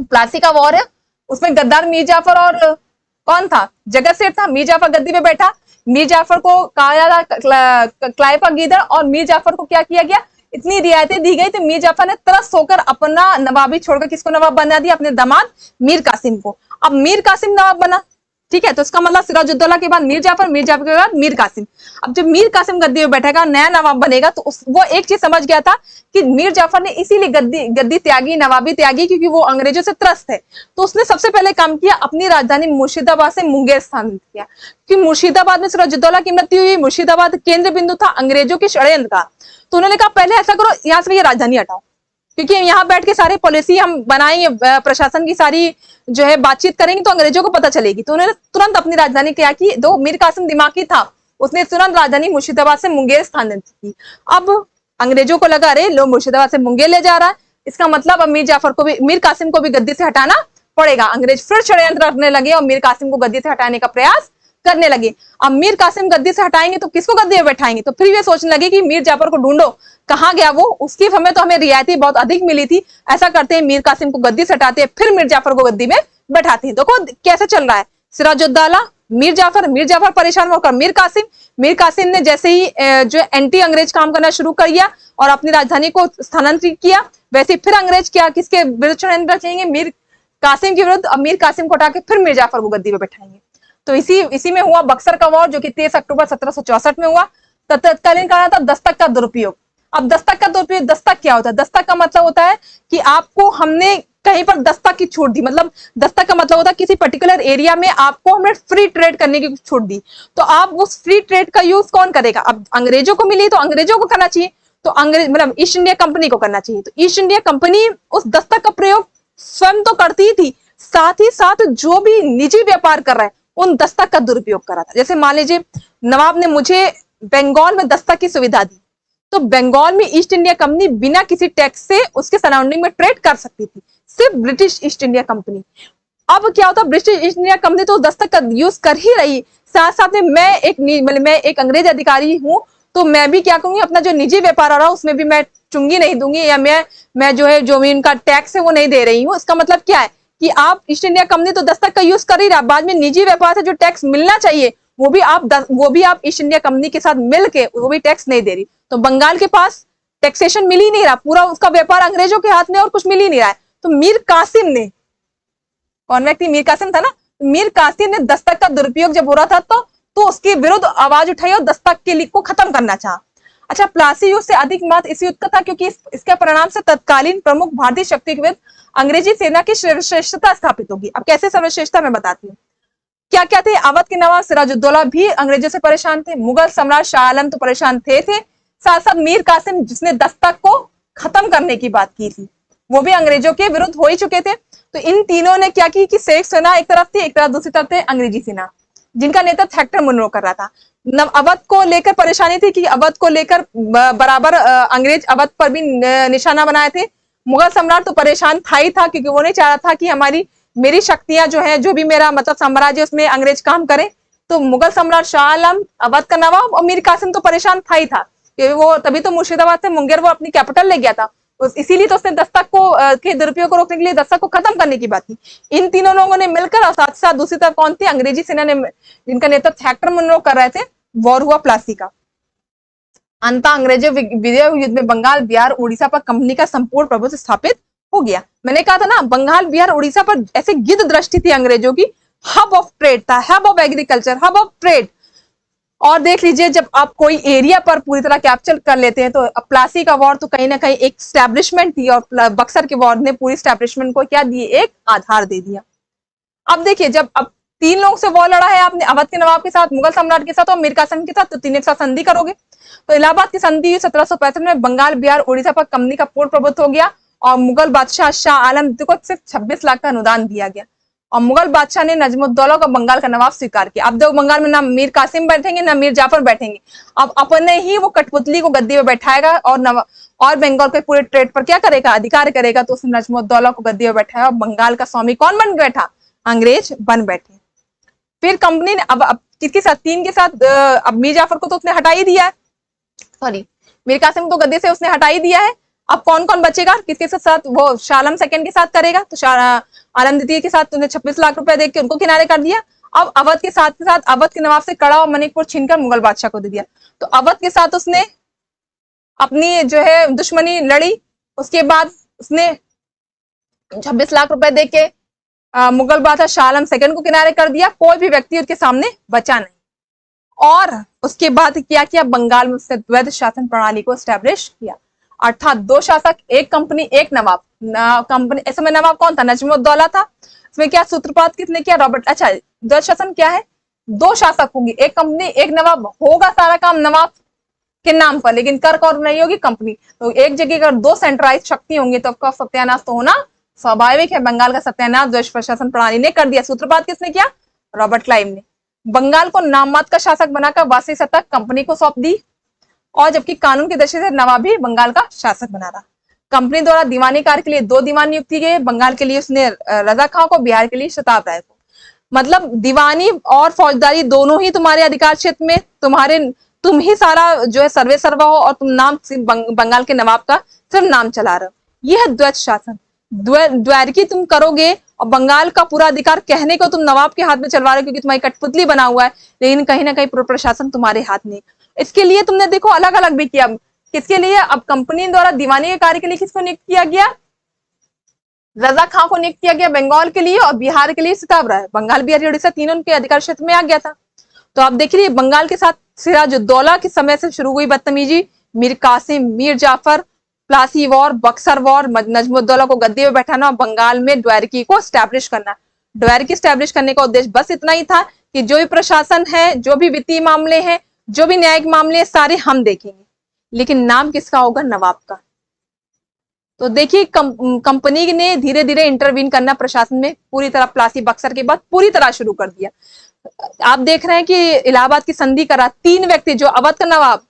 प्लासी का वॉर है, उसमें गद्दार मीर जाफर और कौन था, जगत सेठ था। मीर जाफर गद्दी पे बैठा, मीर जाफर को कहा जाता क्लाइव का गीदड़, और मीर जाफर को क्या किया गया, इतनी रियायतें दी गई, तो मीर जाफर ने तरस होकर अपना नवाबी छोड़कर किसको नवाब बना दिया, अपने दामाद मीर कासिम को। अब मीर कासिम नवाब बना, ठीक है, तो इसका मतलब सिराजुद्दौला के बाद मीर जाफर, मीर जाफर के बाद मीर कासिम। अब जब मीर कासिम गद्दी में बैठेगा, नया नवाब बनेगा, तो वो एक चीज समझ गया था कि मीर जाफर ने इसीलिए गद्दी त्यागी, नवाबी त्यागी, क्योंकि वो अंग्रेजों से त्रस्त है। तो उसने सबसे पहले काम किया, अपनी राजधानी मुर्शिदाबाद से मुंगेर स्थानांतरित किया, कि मुर्शिदाबाद में सिराजुद्दौला की मृत्यु हुई, मुर्शिदाबाद केंद्र बिंदु था अंग्रेजों के षड्यंत्र का। तो उन्होंने कहा पहले ऐसा करो, यहाँ से ये राजधानी हटाओ, क्योंकि यहाँ बैठ के सारे पॉलिसी हम बनाएंगे, प्रशासन की सारी जो है बातचीत करेंगे तो अंग्रेजों को पता चलेगी। तो उन्होंने तुरंत अपनी राजधानी क्या की, दो मीर कासिम दिमागी था, उसने तुरंत राजधानी मुर्शिदाबाद से मुंगेर स्थानांतरित की। अब अंग्रेजों को लगा अरे लो मुर्शिदाबाद से मुंगेर ले जा रहा है, इसका मतलब अब मीर जाफर को भी, मीर कासिम को भी गद्दी से हटाना पड़ेगा। अंग्रेज फिर षड्यंत्र करने लगे और मीर कासिम को गद्दी से हटाने का प्रयास करने लगे। अब मीर कासिम गद्दी से हटाएंगे तो किसको गद्दी में बैठाएंगे, तो फिर ये सोचने लगे कि मीर जाफर को ढूंढो, कहाँ गया वो, उसकी समय तो हमें रियायतें बहुत अधिक मिली थी, ऐसा करते हैं मीर कासिम को गद्दी से हटाते हैं, फिर मीर जाफर को गद्दी में बैठाते हैं। देखो कैसे चल रहा है, सिराजुद्दौला, मीर जाफर परेशान होकर मीर कासिम ने जैसे ही जो एंटी अंग्रेज काम करना शुरू कर दिया और अपनी राजधानी को स्थानांतरित किया, वैसे फिर अंग्रेज क्या किसके विरुद्ध षड्यंत्र रचेंगे, मीर कासिम के विरुद्ध। अब मीर कासिम को हटा के फिर मीर जाफर को गद्दी में बैठाएंगे। तो इसी में हुआ बक्सर का वॉर, जो कि 23 अक्टूबर 1764 में हुआ। तत्कालीन कारण था दस्तक का दुरुपयोग। अब दस्तक का दुरुपयोग, दस्तक क्या होता है, दस्तक का मतलब होता है कि आपको हमने कहीं पर दस्तक की छूट दी, मतलब दस्तक का मतलब होता है किसी पर्टिकुलर एरिया में आपको हमने फ्री ट्रेड करने की छूट दी, तो आप उस फ्री ट्रेड का यूज कौन करेगा, अब अंग्रेजों को मिली तो अंग्रेजों को करना चाहिए, तो अंग्रेज मतलब ईस्ट इंडिया कंपनी को करना चाहिए। तो ईस्ट इंडिया कंपनी उस दस्तक का प्रयोग स्वयं तो करती ही थी, साथ ही साथ जो भी निजी व्यापार कर रहा है उन दस्तक का दुरुपयोग कर रहा था। जैसे मान लीजिए नवाब ने मुझे बंगाल में दस्तक की सुविधा दी, तो बंगाल में ईस्ट इंडिया कंपनी बिना किसी टैक्स से उसके सराउंडिंग में ट्रेड कर सकती थी, सिर्फ ब्रिटिश ईस्ट इंडिया कंपनी। अब क्या होता, ब्रिटिश ईस्ट इंडिया कंपनी तो दस्तक का यूज कर ही रही, साथ साथ में मैं एक अंग्रेज अधिकारी हूं, तो मैं भी क्या करूंगी, अपना जो निजी व्यापार हो रहा है उसमें भी मैं चुंगी नहीं दूंगी, या मैं जो है जो भी इनका टैक्स है वो नहीं दे रही हूँ। इसका मतलब क्या है कि आप ईस्ट इंडिया कंपनी तो दस्तक का यूज कर ही रहा, बाद में निजी व्यापार से जो टैक्स मिलना चाहिए वो भी आप ईस्ट इंडिया कंपनी के साथ मिलके वो भी टैक्स नहीं दे रही। तो बंगाल के पास टैक्सेशन मिल ही नहीं रहा, पूरा उसका व्यापार अंग्रेजों के हाथ में और कुछ मिल ही नहीं रहा है। तो मीर कासिम ने, कौन व्यक्ति, मीर कासिम था ना, मीर कासिम ने दस्तक का दुरुपयोग जब हो रहा था तो उसके विरुद्ध आवाज उठाई और दस्तक के लीग को खत्म करना चाहा। अच्छा, प्लासी युद्ध से अधिक महत्व इस युद्ध का था क्योंकि इसके परिणाम से तत्कालीन प्रमुख भारतीय शक्ति के विरुद्ध अंग्रेजी सेना की सर्वश्रेष्ठता स्थापित होगी। अब कैसे सर्वश्रेष्ठता मैं बताती हूँ। क्या क्या थे, अवध के नवाब सिराजुद्दौला भी अंग्रेजों से परेशान थे, मुगल सम्राट शाह आलम तो परेशान थे, साथ साथ मीर कासिम जिसने दस्तक को खत्म करने की बात की थी वो भी अंग्रेजों के विरुद्ध हो ही चुके थे। तो इन तीनों ने क्या की कि शेख सेना एक तरफ थी, एक तरफ दूसरी तरफ थे अंग्रेजी सेना, जिनका नेतृत्व हेक्टर मुनरो कर रहा था। अवध को लेकर परेशानी थी कि अवध को लेकर बराबर अंग्रेज अवध पर भी निशाना बनाए थे। मुगल सम्राट तो परेशान था ही था क्योंकि वो नहीं चाह रहा था कि मेरी शक्तियां जो है, जो भी मेरा मतलब साम्राज्य उसमें अंग्रेज काम करें। तो मुगल सम्राट शाह आलम, अवध का नवाब और मीर कासिम तो परेशान था ही था, क्योंकि वो तभी तो मुर्शिदाबाद से मुंगेर वो अपनी कैपिटल ले गया था, इसीलिए तो उसने दस्तक को के दुरुपयोग को रोकने के लिए दस्तक को खत्म करने की बात की। इन तीनों लोगों ने मिलकर, और साथ साथ दूसरी तरफ कौन थी, अंग्रेजी सेना ने, जिनका नेतृत्व हेक्टर मुनरो कर रहे थे, वॉर हुआ प्लासी का। अंत अंग्रेजों विजय युद्ध में बंगाल, बिहार, उड़ीसा पर कंपनी का संपूर्ण प्रभुत्व स्थापित हो गया। मैंने कहा था ना, बंगाल, बिहार, उड़ीसा पर ऐसे गिद्ध दृष्टि थी अंग्रेजों की, हब ऑफ ट्रेड था, hub of agriculture, hub of trade. और देख लीजिए, जब आप कोई एरिया पर पूरी तरह कैप्चर कर लेते हैं, तो प्लासी का वॉर तो कहीं ना कहीं एक स्टैब्लिशमेंट थी, और बक्सर के वॉर ने पूरी स्टैब्लिशमेंट को क्या दिए, एक आधार दे दिया। अब देखिए, जब अब 3 लोगों से वॉर लड़ा है आपने, अवध के नवाब के साथ, मुगल सम्राट के साथ और मीर कासिम के साथ, तो तीनों के साथ संधि करोगे। तो इलाहाबाद की संधि 1765 में बंगाल, बिहार, उड़ीसा पर कंपनी का पूर्ण प्रभुत्व हो गया, और मुगल बादशाह शाह आलम को सिर्फ 26 लाख का अनुदान दिया गया, और मुगल बादशाह ने नजमुद्दौला को बंगाल का नवाब स्वीकार किया। अब देखो, बंगाल में ना मीर कासिम बैठेंगे ना मीर जाफर बैठेंगे, अब अपने ही वो कठपुतली को गद्दी में बैठाएगा, और बंगाल के पूरे ट्रेड पर क्या करेगा, अधिकार करेगा। तो उसने नजमुद्दौला को गद्दी में बैठाया, और बंगाल का स्वामी कौन बन बैठा, अंग्रेज बन बैठे। फिर कंपनी ने अब किसके साथ, 3 के साथ, अब मीर जाफर को तो उसने हटा ही दिया है, सॉरी मीर कासिम को गद्दी से उसने हटा ही दिया है। अब कौन कौन बचेगा, किसके साथ, वो शाह आलम सेकंड के साथ करेगा, तो शाह आलम द्वितीय के साथ उन्हें 26 लाख रुपए देके उनको किनारे कर दिया। अब अवध के साथ अवध के नवाब से कड़ा और मणिकपुर छीनकर मुगल बादशाह को दे दिया। तो अवध के साथ उसने अपनी जो है दुश्मनी लड़ी, उसके बाद उसने 26 लाख रुपए देके मुगल बादशाह शाह आलम सेकंड को किनारे कर दिया, कोई भी व्यक्ति उसके सामने बचा नहीं। और उसके बाद क्या किया, बंगाल में उसने द्वैध शासन प्रणाली को स्टैब्लिश किया, अर्थात 2 शासक, 1 कंपनी, 1 नवाब। कंपनी इस समय नवाब कौन था, नजमुद्दौला था। इसमें क्या सूत्रपात किसने किया, रॉबर्ट। अच्छा, द्वैध शासन क्या है, 2 शासक होंगे, 1 कंपनी 1 नवाब, होगा सारा काम नवाब के नाम पर, लेकिन कर कौन नहीं होगी, कंपनी। तो एक जगह अगर 2 सेंट्रलाइज शक्ति होंगी तो आपका सत्यानाश तो होना स्वाभाविक है। बंगाल का सत्यानाश द्वैध प्रशासन प्रणाली ने कर दिया। सूत्रपात किसने किया, रॉबर्ट क्लाइव ने। बंगाल को नाम मात्र का शासक बनाकर वास्तविक सत्ता कंपनी को सौंप दी, और जबकि कानून की दृष्टि से नवाब भी बंगाल का शासक बना रहा। कंपनी द्वारा दीवानी कार्य के लिए 2 दीवान नियुक्त किए गए, बंगाल के लिए उसने रजा खां को, बिहार के लिए शताब राय को। मतलब दीवानी और फौजदारी दोनों ही तुम्हारे अधिकार क्षेत्र में, तुम ही सारा जो है सर्वे सर्वा हो, और तुम नाम बंगाल के नवाब का सिर्फ नाम चला रहे हो। यह है द्वैध शासन। द्वारकी तुम करोगे, और बंगाल का पूरा अधिकार कहने को तुम नवाब के हाथ में चलवा रहे हो, क्योंकि तुम्हारी कठपुतली बना हुआ है, लेकिन कहीं ना कहीं पूरा प्रशासन तुम्हारे हाथ में। इसके लिए तुमने देखो अलग अलग भी किया। किसके लिए, अब कंपनी द्वारा दीवानी के कार्य के लिए किसको नियुक्त किया गया, रजा खां को नियुक्त किया गया बंगाल के लिए, और बिहार के लिए शताब राय। बंगाल, बिहार, उड़ीसा तीनों उनके अधिकार क्षेत्र में आ गया था। तो आप देखिए, बंगाल के साथ सिराजुद्दौला के समय से शुरू हुई बदतमीजी, मीर कासिम, मीर जाफर, प्लासी वॉर, बक्सर वॉर, नजमुद्दौला को गद्दी में बैठाना, और बंगाल में द्वारकी को स्टैब्लिश करना। द्वारकी स्टैब्लिश करने का उद्देश्य बस इतना ही था कि जो भी प्रशासन है, जो भी वित्तीय मामले हैं, जो भी न्यायिक मामले हैं, सारे हम देखेंगे, लेकिन नाम किसका होगा, नवाब का। तो देखिए, कंपनी ने धीरे धीरे इंटरवीन करना प्रशासन में पूरी तरह, प्लासी बक्सर के बाद पूरी तरह शुरू कर दिया। आप देख रहे हैं कि इलाहाबाद की संधि करा 3 व्यक्ति, जो अवध का नवाब,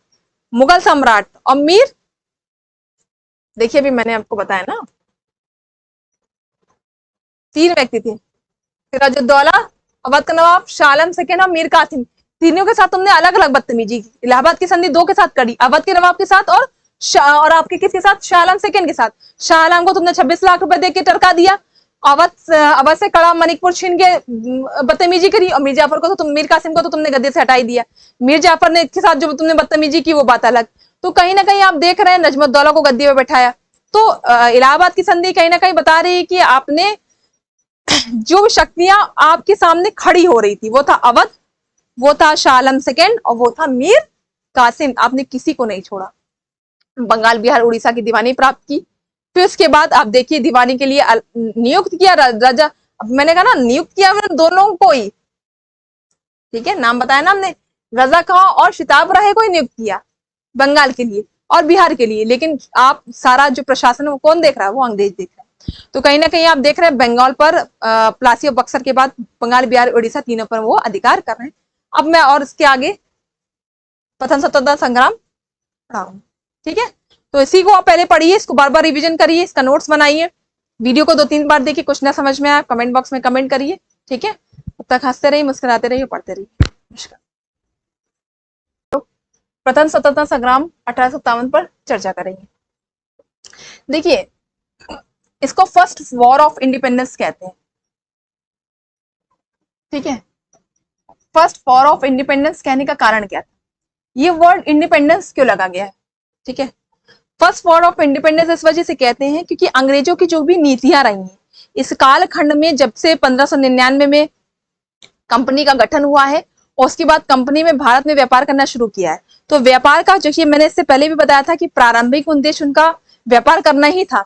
मुगल सम्राट और मीर, देखिए अभी मैंने आपको बताया ना, 3 व्यक्ति थे, सिराजुद्दौला, अवध का नवाब, शाह आलम सेकंड और मीर कासिम। तीनों के साथ तुमने अलग अलग बदतमीजी की। इलाहाबाद की संधि 2 के साथ करी, अवध के नवाब के साथ, और आपके किसके साथ, शाह आलम सेकंड के साथ। शाह आलम को तुमने 26 लाख रुपए देके टरका दिया, अवध से कड़ा मणिकपुर छीन के बदतमीजी करी, और मीर जाफर को तो मीर कासिम को तो तुमने गद्दी से हटाई दिया। मीर जाफर ने के साथ जो तुमने बदतमीजी की वो बात अलग। तो कहीं ना कहीं आप देख रहे हैं नजमुद्दौला को गद्दी में बैठाया। तो इलाहाबाद की संधि कहीं ना कहीं बता रही है कि आपने जो शक्तियां आपके सामने खड़ी हो रही थी, वो था अवध, वो था शाह आलम सेकंड, और वो था मीर कासिम। आपने किसी को नहीं छोड़ा। बंगाल, बिहार, उड़ीसा की दीवानी प्राप्त की। फिर उसके बाद आप देखिए, दीवानी के लिए नियुक्त किया राजा, मैंने कहा ना नियुक्त किया मैंने दोनों को ही, ठीक है, नाम बताया ना हमने, रजा खां और शताब राय को ही नियुक्त किया बंगाल के लिए और बिहार के लिए। लेकिन आप सारा जो प्रशासन है वो कौन देख रहा है, वो अंग्रेज देख रहा है। तो कहीं ना कहीं आप देख रहे हैं बंगाल पर, प्लासी और बक्सर के बाद बंगाल, बिहार, उड़ीसा तीनों पर वो अधिकार कर रहे हैं। अब मैं और इसके आगे प्रथम स्वतंत्रता संग्राम पढ़ाऊंगी, ठीक है। तो इसी को आप पहले पढ़िए, इसको बार बार रिवीजन करिए, इसका नोट्स बनाइए, वीडियो को 2-3 बार देखिए, कुछ ना समझ में आया कमेंट बॉक्स में कमेंट करिए, ठीक है। तब तक हंसते रहिए, मुस्कुराते रहिए, पढ़ते रहिए। नमस्कार। तो प्रथम स्वतंत्रता संग्राम 1857 पर चर्चा करेंगे। देखिए, इसको फर्स्ट वॉर ऑफ इंडिपेंडेंस कहते हैं, ठीक है। फर्स्ट वॉर ऑफ इंडिपेंडेंस कहने का कारण क्या था, ये वर्ड इंडिपेंडेंस क्यों लगा गया है, ठीक है। फर्स्ट वॉर ऑफ इंडिपेंडेंस इस वजह से कहते हैं क्योंकि अंग्रेजों की जो भी नीतियां रही हैं इस कालखंड में, जब से 1599 में कंपनी का गठन हुआ है, और उसके बाद कंपनी में भारत में व्यापार करना शुरू किया है। तो व्यापार का जो कि मैंने इससे पहले भी बताया था कि प्रारंभिक उद्देश्य उनका व्यापार करना ही था।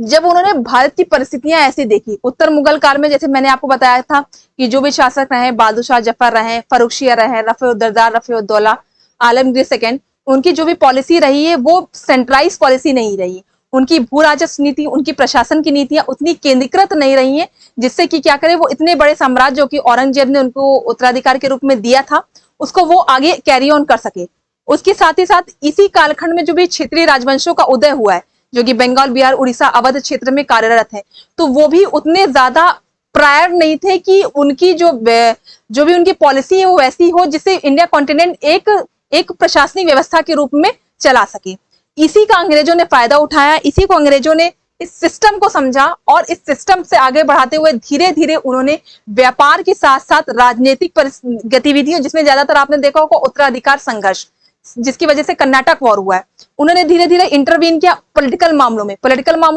जब उन्होंने भारत की परिस्थितियां ऐसी देखी, उत्तर मुगल काल में जैसे मैंने आपको बताया था कि जो भी शासक रहे, बहादुर शाह जफर रहे, फर्रुखशिया रहे, रफीउद्दौला, रफीउद्दौला, आलमगीर सेकंड, उनकी जो भी पॉलिसी रही है वो सेंट्रलाइज पॉलिसी नहीं रही। उनकी भू राजस्व नीति, उनकी प्रशासन की नीतियां उतनी केंद्रीकृत नहीं रही हैं, जिससे कि क्या करे, वो इतने बड़े साम्राज्य जो कि औरंगजेब ने उनको उत्तराधिकार के रूप में दिया था, उसको वो आगे कैरी ऑन कर सके। उसके साथ ही साथ इसी कालखंड में जो भी क्षेत्रीय राजवंशों का उदय हुआ है, जो कि बंगाल, बिहार, उड़ीसा, अवध क्षेत्र में कार्यरत है, तो वो भी उतने ज्यादा प्रायर नहीं थे कि उनकी जो भी उनकी पॉलिसी है वो वैसी हो जिससे इंडिया कॉन्टिनेंट एक प्रशासनिक व्यवस्था के रूप में चला सके। इसी का अंग्रेजों ने फायदा उठाया, इसी को अंग्रेजों ने इस सिस्टम को समझा और इस सिस्टम से आगे बढ़ाते हुए धीरे धीरे उन्होंने व्यापार के साथ साथ राजनीतिक गतिविधियों, जिसमें ज्यादातर आपने देखा होगा उत्तराधिकार संघर्ष, जिसकी वजह से कर्नाटक वॉर हुआ है, उन्होंने धीरे धीरे इंटरवीन किया पॉलिटिकल मामलों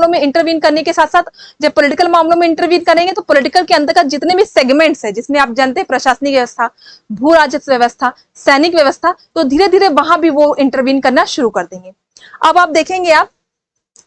में इंटरवीन करने के साथ साथ जब पॉलिटिकल मामलों में इंटरवीन करेंगे तो पॉलिटिकल के अंतर्गत जितने भी सेगमेंट्स है, जिसमें आप जानते हैं प्रशासनिक व्यवस्था, भू राजस्व व्यवस्था, सैनिक व्यवस्था, तो धीरे धीरे वहां भी वो इंटरवीन करना शुरू कर देंगे। अब आप देखेंगे आप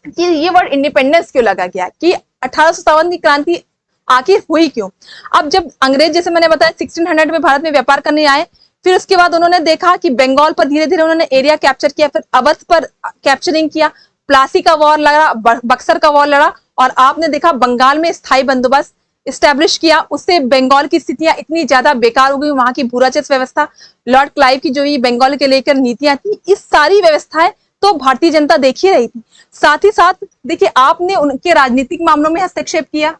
कि ये वर्ड इंडिपेंडेंस क्यों लगा गया, कि 1857 की क्रांति आखिर हुई क्यों। अब जब अंग्रेज, जैसे मैंने बताया 1600 में भारत में व्यापार करने आए, फिर उसके बाद उन्होंने देखा कि बंगाल पर धीरे धीरे उन्होंने एरिया कैप्चर किया, फिर अवध पर कैप्चरिंग किया, प्लासी का वॉर लड़ा, बक्सर का वॉर लड़ा, और आपने देखा बंगाल में स्थायी बंदोबस्त इस्टेब्लिश किया। उससे बंगाल की स्थितियां इतनी ज्यादा बेकार हो गई, वहां की भू राजस्व व्यवस्था, लॉर्ड क्लाइव की जो ये बंगाल के लेकर नीतियां थी, इस सारी व्यवस्थाएं तो भारतीय जनता देख ही रही थी। साथ ही साथ देखिए, आपने उनके राजनीतिक मामलों में हस्तक्षेप किया,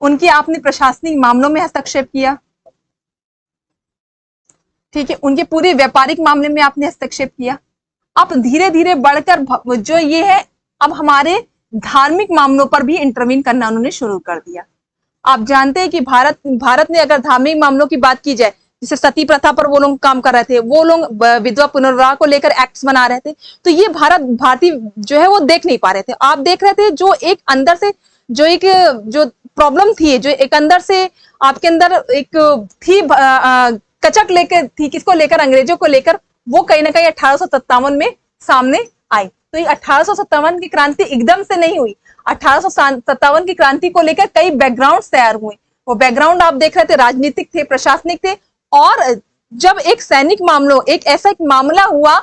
उनके आपने प्रशासनिक मामलों में हस्तक्षेप किया, ठीक है, उनके पूरे व्यापारिक मामले में आपने हस्तक्षेप किया। अब धीरे धीरे बढ़कर जो ये है, अब हमारे धार्मिक मामलों पर भी इंटरवीन करना उन्होंने शुरू कर दिया। आप जानते हैं कि भारत ने अगर धार्मिक मामलों की बात की जाए, जैसे सती प्रथा पर वो लोग काम कर रहे थे, वो लोग विधवा पुनर्विवाह को लेकर एक्ट्स बना रहे थे, तो ये भारतीय जो है वो देख नहीं पा रहे थे। आप देख रहे थे जो एक अंदर से जो प्रॉब्लम थी, जो एक अंदर से आपके अंदर एक थी कचक लेकर थी, किसको लेकर, अंग्रेजों को लेकर, वो कहीं ना कहीं 1857 में सामने आई। तो ये 1857 की क्रांति एकदम से नहीं हुई, 1857 की क्रांति को लेकर कई बैकग्राउंड तैयार हुए। वो बैकग्राउंड आप देख रहे थे, राजनीतिक थे, प्रशासनिक थे, और जब एक सैनिक मामलों, एक ऐसा एक मामला हुआ,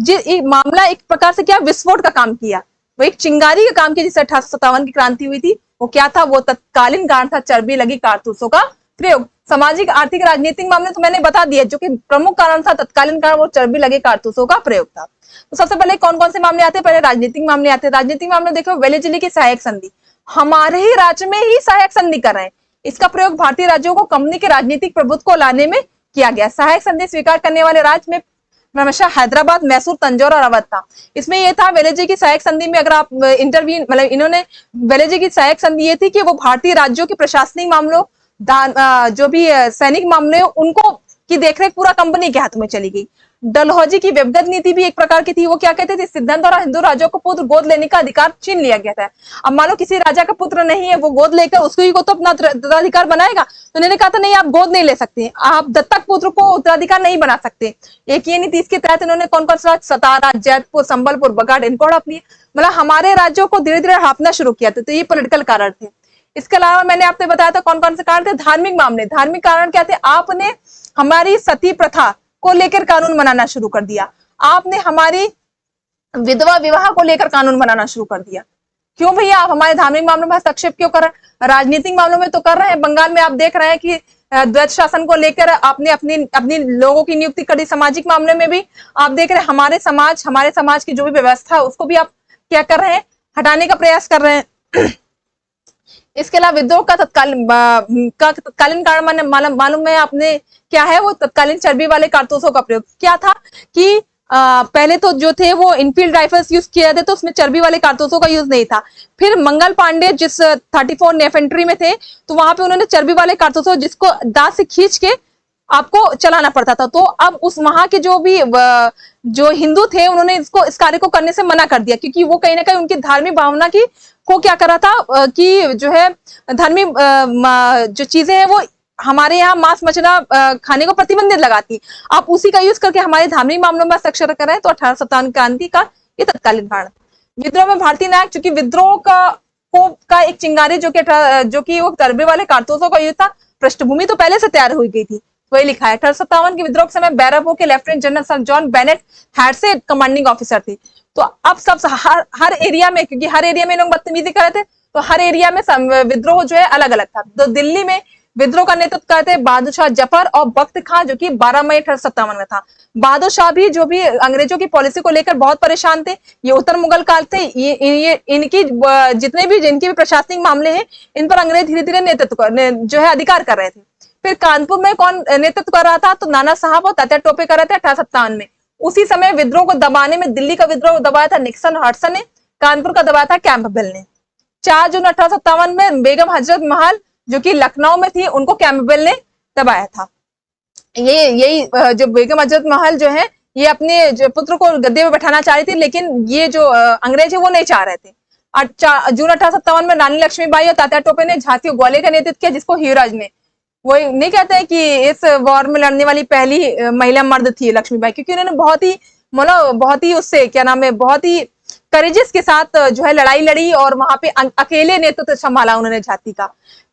एक मामला एक प्रकार से क्या विस्फोट का काम किया, वो एक चिंगारी का काम किया, जिससे 1857 की क्रांति हुई थी। वो क्या था, वो तत्कालीन कारण था चर्बी लगी कारतूसों का प्रयोग। सामाजिक, आर्थिक, राजनीतिक मामले तो मैंने बता दिया, जो कि प्रमुख कारण था, तत्कालीन कारण वो चर्बी लगे कारतूसों का प्रयोग था। तो सबसे पहले कौन कौन से मामले आते हैं, पहले राजनीतिक मामले आते हैं। राजनीतिक मामले देखो, वेलेजिली की सहायक संधि, हमारे ही राज्य में ही सहायक संधि कर रहे हैं, इसका प्रयोग भारतीय राज्यों को कंपनी के राजनीतिक प्रभुत्व को लाने में किया गया। सहायक संधि स्वीकार करने वाले राज्य में क्रमशः हैदराबाद, मैसूर, तंजौर और अवध था। इसमें यह था, वेलेजी की सहायक संधि में अगर आप इंटरवीन, मतलब इन्होंने, वेलेजी की सहायक संधि ये थी कि वो भारतीय राज्यों के प्रशासनिक मामलों, जो भी सैनिक मामले, उनको की देखरेख पूरा कंपनी के हाथ में चली गई। डलहौजी की व्यक्तिगत नीति भी एक प्रकार की थी। वो क्या कहते थे, सिद्धांत और हिंदू राजाओं को पुत्र गोद लेने का अधिकार छीन लिया गया था। अब मान लो किसी राजा का पुत्र नहीं है, वो गोद लेकर उसको ही को तो अपना उत्तराधिकार बनाएगा, तो उन्होंने कहा था नहीं, आप गोद नहीं ले सकते, आप दत्तक पुत्र को उत्तराधिकार नहीं बना सकते। एक ये नीति, इसके तहत इन्होंने कौन कौन सा, सतारा, जैतपुर, संबलपुर, बगाड़, इनको हड़प लिया। मतलब हमारे राज्यों को धीरे धीरे हड़पना शुरू किया था। तो ये पॉलिटिकल कारण थे। इसके अलावा मैंने आपने बताया था कौन कौन से कारण थे, धार्मिक मामले। धार्मिक कारण क्या थे, आपने हमारी सती प्रथा को लेकर कानून बनाना शुरू कर दिया, आपने हमारी विधवा विवाह को लेकर कानून बनाना शुरू कर दिया। क्यों भैया, आप हमारे धार्मिक मामलों में हस्तक्षेप क्यों कर रहे हैं? राजनीतिक मामलों में तो कर रहे हैं। बंगाल में आप देख रहे हैं कि द्वैत शासन को लेकर आपने अपनी लोगों की नियुक्ति कर दी। सामाजिक मामले में भी आप देख रहे हैं, हमारे समाज की जो भी व्यवस्था है उसको भी आप क्या कर रहे हैं, हटाने का प्रयास कर रहे हैं। इसके अलावा विद्रोह का तत्कालीन कारण मालूम है आपने क्या है, वो तत्कालीन चर्बी वाले कारतूसों का प्रयोग। क्या था कि पहले तो जो थे वो इनफील्ड राइफल्स यूज किए जाते, तो उसमें चर्बी वाले कारतूसों का यूज नहीं था। फिर मंगल पांडे जिस 34 इन्फेंट्री में थे, तो वहां पे उन्होंने चर्बी वाले कारतूसों, जिसको दांत से खींच के आपको चलाना पड़ता था, तो अब उस वहां के जो हिंदू थे, उन्होंने इस कार्य को करने से मना कर दिया, क्योंकि वो कहीं ना कहीं उनकी धार्मिक भावना को क्या कर रहा था कि जो है धार्मिक जो चीजें हैं वो हमारे यहाँ मांस मछला खाने को प्रतिबंधित लगाती, आप उसी का यूज करके हमारे धार्मिक मामलों में हस्ताक्षर कर रहे हैं। तो 1857 क्रांति का ये तत्कालीन कारण। विद्रोह में भारतीय नायक, चूंकि विद्रोह का एक चिंगारी जो कि वो तरबे वाले कारतूसों का युद्ध था, पृष्ठभूमि तो पहले से तैयार हुई गई थी, वही लिखा है। 1857 के विद्रोह के समय बैराबो के lieutenant general sir John Bennett head से कमांडिंग ऑफिसर थे। तो अब सब हर एरिया में, क्योंकि हर एरिया में लोग बदतमीजी कर रहे थे, तो हर एरिया में विद्रोह जो है अलग अलग था। तो दिल्ली में विद्रोह का नेतृत्व करते बहादुर शाह जफर और बख्त खां, जो कि 12 मई 1857 में था। बहादुर शाह भी जो भी अंग्रेजों की पॉलिसी को लेकर बहुत परेशान थे। ये उत्तर मुगल काल थे, ये इनकी जिनके भी प्रशासनिक मामले हैं, इन पर अंग्रेज धीरे धीरे नेतृत्व जो है अधिकार कर रहे थे। फिर कानपुर में कौन नेतृत्व कर रहा था? तो नाना साहब और तात्या टोपे कर रहे थे 1857 में। उसी समय विद्रोह को दबाने में दिल्ली का विद्रोह दबाया था निक्सन हडसन ने, कानपुर का दबाया था कैंपबेल ने। 4 जून 1857 में बेगम हजरत महल जो कि लखनऊ में थी, उनको कैंपबेल ने दबाया था। यही जो बेगम हजरत महल जो है, ये अपने जो पुत्र को गद्दे में बैठाना चाह रही थी, लेकिन ये जो अंग्रेज है वो नहीं चाह रहे थे। जून 1857 में रानी लक्ष्मीबाई और तात्या टोपे ने झांसी और ग्वालियर का नेतृत्व किया, जिसको हीराज ने, वो नहीं कहते हैं कि इस वॉर में लड़ने वाली पहली महिला मर्द थी लक्ष्मीबाई, क्योंकि उन्होंने बहुत ही उससे क्या नाम है, बहुत ही करेजिस के साथ जो है लड़ाई लड़ी और वहां पे अकेले नेतृत्व संभाला उन्होंने झांसी का।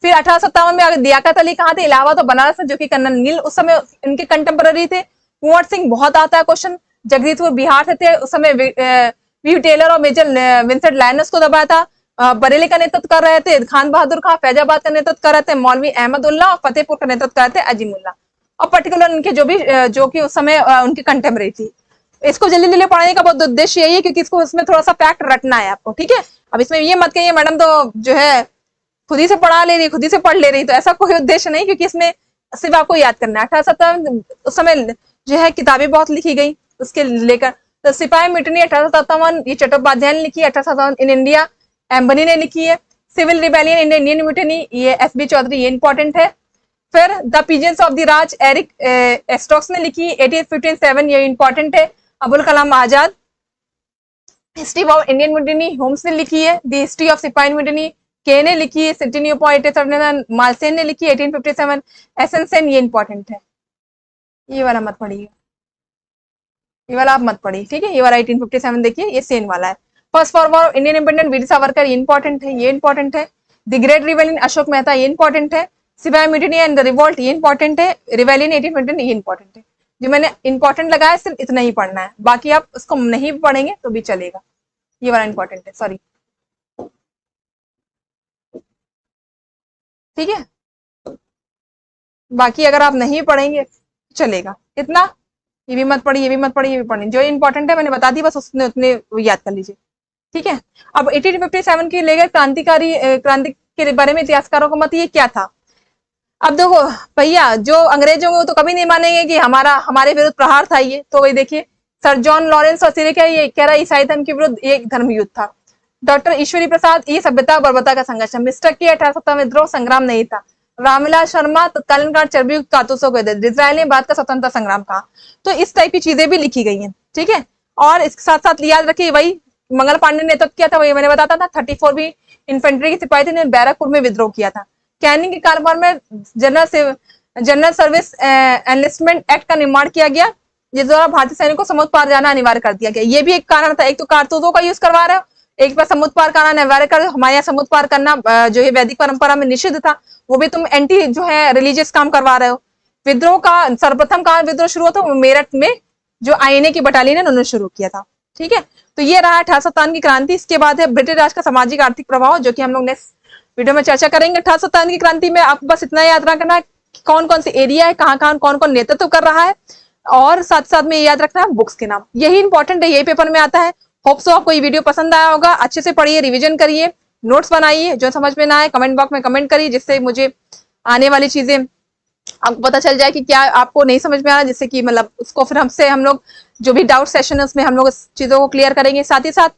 फिर 1857 में लियाकत अली कहाँ थे? इलाहाबाद और बनारस में, जो कि कर्नल नील उस समय इनके कंटेम्पररी थे। कुंवर सिंह, बहुत आता है क्वेश्चन, जगदीशपुर बिहार से थे उस समय। वी टेलर और मेजर विंसेंट लायनस को दबाया था। बरेली का नेतृत्व कर रहे थे खान बहादुर खां, फैजाबाद का नेतृत्व कर रहे थे मौलवी अहमदुल्ला और फतेहपुर का नेतृत्व कर रहे थे अजीमुल्ला। और पर्टिकुलर उनके जो कि उस समय उनके कंटेम्पररी थी। इसको जल्दी जल्दी पढ़ने का बहुत उद्देश्य यही है, क्योंकि इसको इसमें थोड़ा सा फैक्ट रटना है आपको, ठीक है। अब इसमें ये मत कहिए मैडम तो जो है खुद ही से पढ़ा ले रही, खुद ही से पढ़ ले रही, तो ऐसा कोई उद्देश्य नहीं, क्योंकि इसमें सिर्फ आपको याद करना है। 1857 उस समय जो है किताबें बहुत लिखी गई उसके लेकर। तो सिपाही मिटनी 1857, ये चट्टोपाध्याय ने लिखी है। 1857 इन इंडिया, एम्बनी ने लिखी है। Civil rebellion in Indian mutiny, ये एसबी चौधरी, ये इंपॉर्टेंट है। फिर the pigeons of the Raj, Eric Stokes ने लिखी 1857, ये इंपॉर्टेंट है। Abul Kalam Azad, history of Indian mutiny, Holmes ने लिखी है। The history of sipahi mutiny, Kaye ने लिखी है। सिटी पॉइंट मालसेन ने लिखी 1857। एसेंसन, ये इंपॉर्टेंट है। ये वाला मत पढ़िए, ये वाला आप मत पढ़िए, ठीक है। ये वाला 1857 देखिए, ये सेन वाला है। First for war Indian independent, Veer Savarkar, ये इंपॉर्टेंट है, ये इंपॉर्टेंट है। The great rebellion, Ashok Mehta, ये इंपॉर्टेंट है। Sipahi mutiny and the revolt, ये इंपॉर्टेंट है। रिवेलियन 1859, ये इंपॉर्टेंट है। जो मैंने इंपॉर्टेंट लगाया सिर्फ इतना ही पढ़ना है, बाकी आप उसको नहीं पढ़ेंगे तो भी चलेगा। ये वाला इंपॉर्टेंट है, सॉरी, ठीक है। बाकी अगर आप नहीं पढ़ेंगे चलेगा। इतना ये भी मत पढ़िए, ये भी मत पढ़िए, ये भी पढ़िए। जो इंपॉर्टेंट है मैंने बता दी, बस उसने उतने याद कर लीजिए, ठीक है। अब 1857 की लेकर क्रांति के बारे में इतिहासकारों का मत ये क्या था? अब देखो भैया, जो अंग्रेज होंगे वो तो कभी नहीं मानेंगे कि हमारे विरुद्ध प्रहार था ये। तो वही देखिए, सर जॉन लॉरेंस और सिरे का ये कह रहा है ईसाई धर्म के विरुद्ध एक धर्म युद्ध था। डॉक्टर ईश्वरी प्रसाद, ये सभ्यता बर्बरता का संघर्ष है। मिस्टर के 1857 विद्रोह संग्राम नहीं था। रामविलास शर्मा, तत्कालीन काल चर्बी कारतूसों को इजराइल ने भारत का स्वतंत्रता संग्राम कहा। तो इस टाइप की चीजें भी लिखी गई हैं, ठीक है। और इसके साथ साथ याद रखिए, वही मंगल पांडे ने नेतृत्व किया था, वही मैंने बताता था। 34 भी इन्फेंट्री के सिपाही थे, ने बैरकपुर में विद्रोह किया था। कैनिंग के कारोबार में जनरल सर्विस एनलिस्टमेंट एक्ट का निर्माण किया गया, जिस द्वारा भारतीय सैनिकों को समुद्र पार जाना अनिवार्य कर दिया गया। ये भी एक कारण था, एक तो कारतूसों का यूज करवा रहे हो, एक बार समुद्र पार करना अनिवार्य कर दो। हमारे यहाँ समुद्र पार करना जो है वैदिक परंपरा में निषिद्ध था, वो भी तुम एंटी जो है रिलीजियस काम करवा रहे हो। विद्रोह का सर्वप्रथम काल विद्रोह शुरू हुआ था मेरठ में, जो आईएनए की बटालियन है उन्होंने शुरू किया था, ठीक है। तो ये रहा 1857 की क्रांति। इसके बाद है ब्रिटिश राज का सामाजिक आर्थिक प्रभाव, जो कि हम लोग नेक्स्ट वीडियो में चर्चा करेंगे। 1857 की क्रांति में आपको बस इतना याद रखना है कौन कौन सी एरिया है, कहाँ कौन कौन नेतृत्व कर रहा है, और साथ साथ में याद रखना है बुक्स के नाम। यही इंपॉर्टेंट है, यही पेपर में आता है। होप सो आपको ये वीडियो पसंद आया होगा। अच्छे से पढ़िए, रिवीजन करिए, नोट्स बनाइए। जो समझ में ना आए कमेंट बॉक्स में कमेंट करिए, जिससे मुझे आने वाली चीजें आपको पता चल जाए कि क्या आपको नहीं समझ में आ रहा, जिससे कि मतलब उसको फिर हम लोग जो भी डाउट सेशन है उसमें हम लोग इस चीजों को क्लियर करेंगे। साथ ही साथ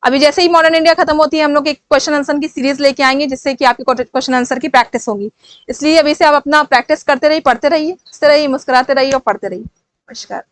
अभी जैसे ही मॉडर्न इंडिया खत्म होती है, हम लोग एक क्वेश्चन आंसर की सीरीज लेके आएंगे, जिससे कि आपकी क्वेश्चन आंसर की प्रैक्टिस होगी। इसलिए अभी से आप अपना प्रैक्टिस करते रहिए, पढ़ते रहिए, हंसते रहिए, मुस्कुराते रहिए और पढ़ते रहिए। नमस्कार।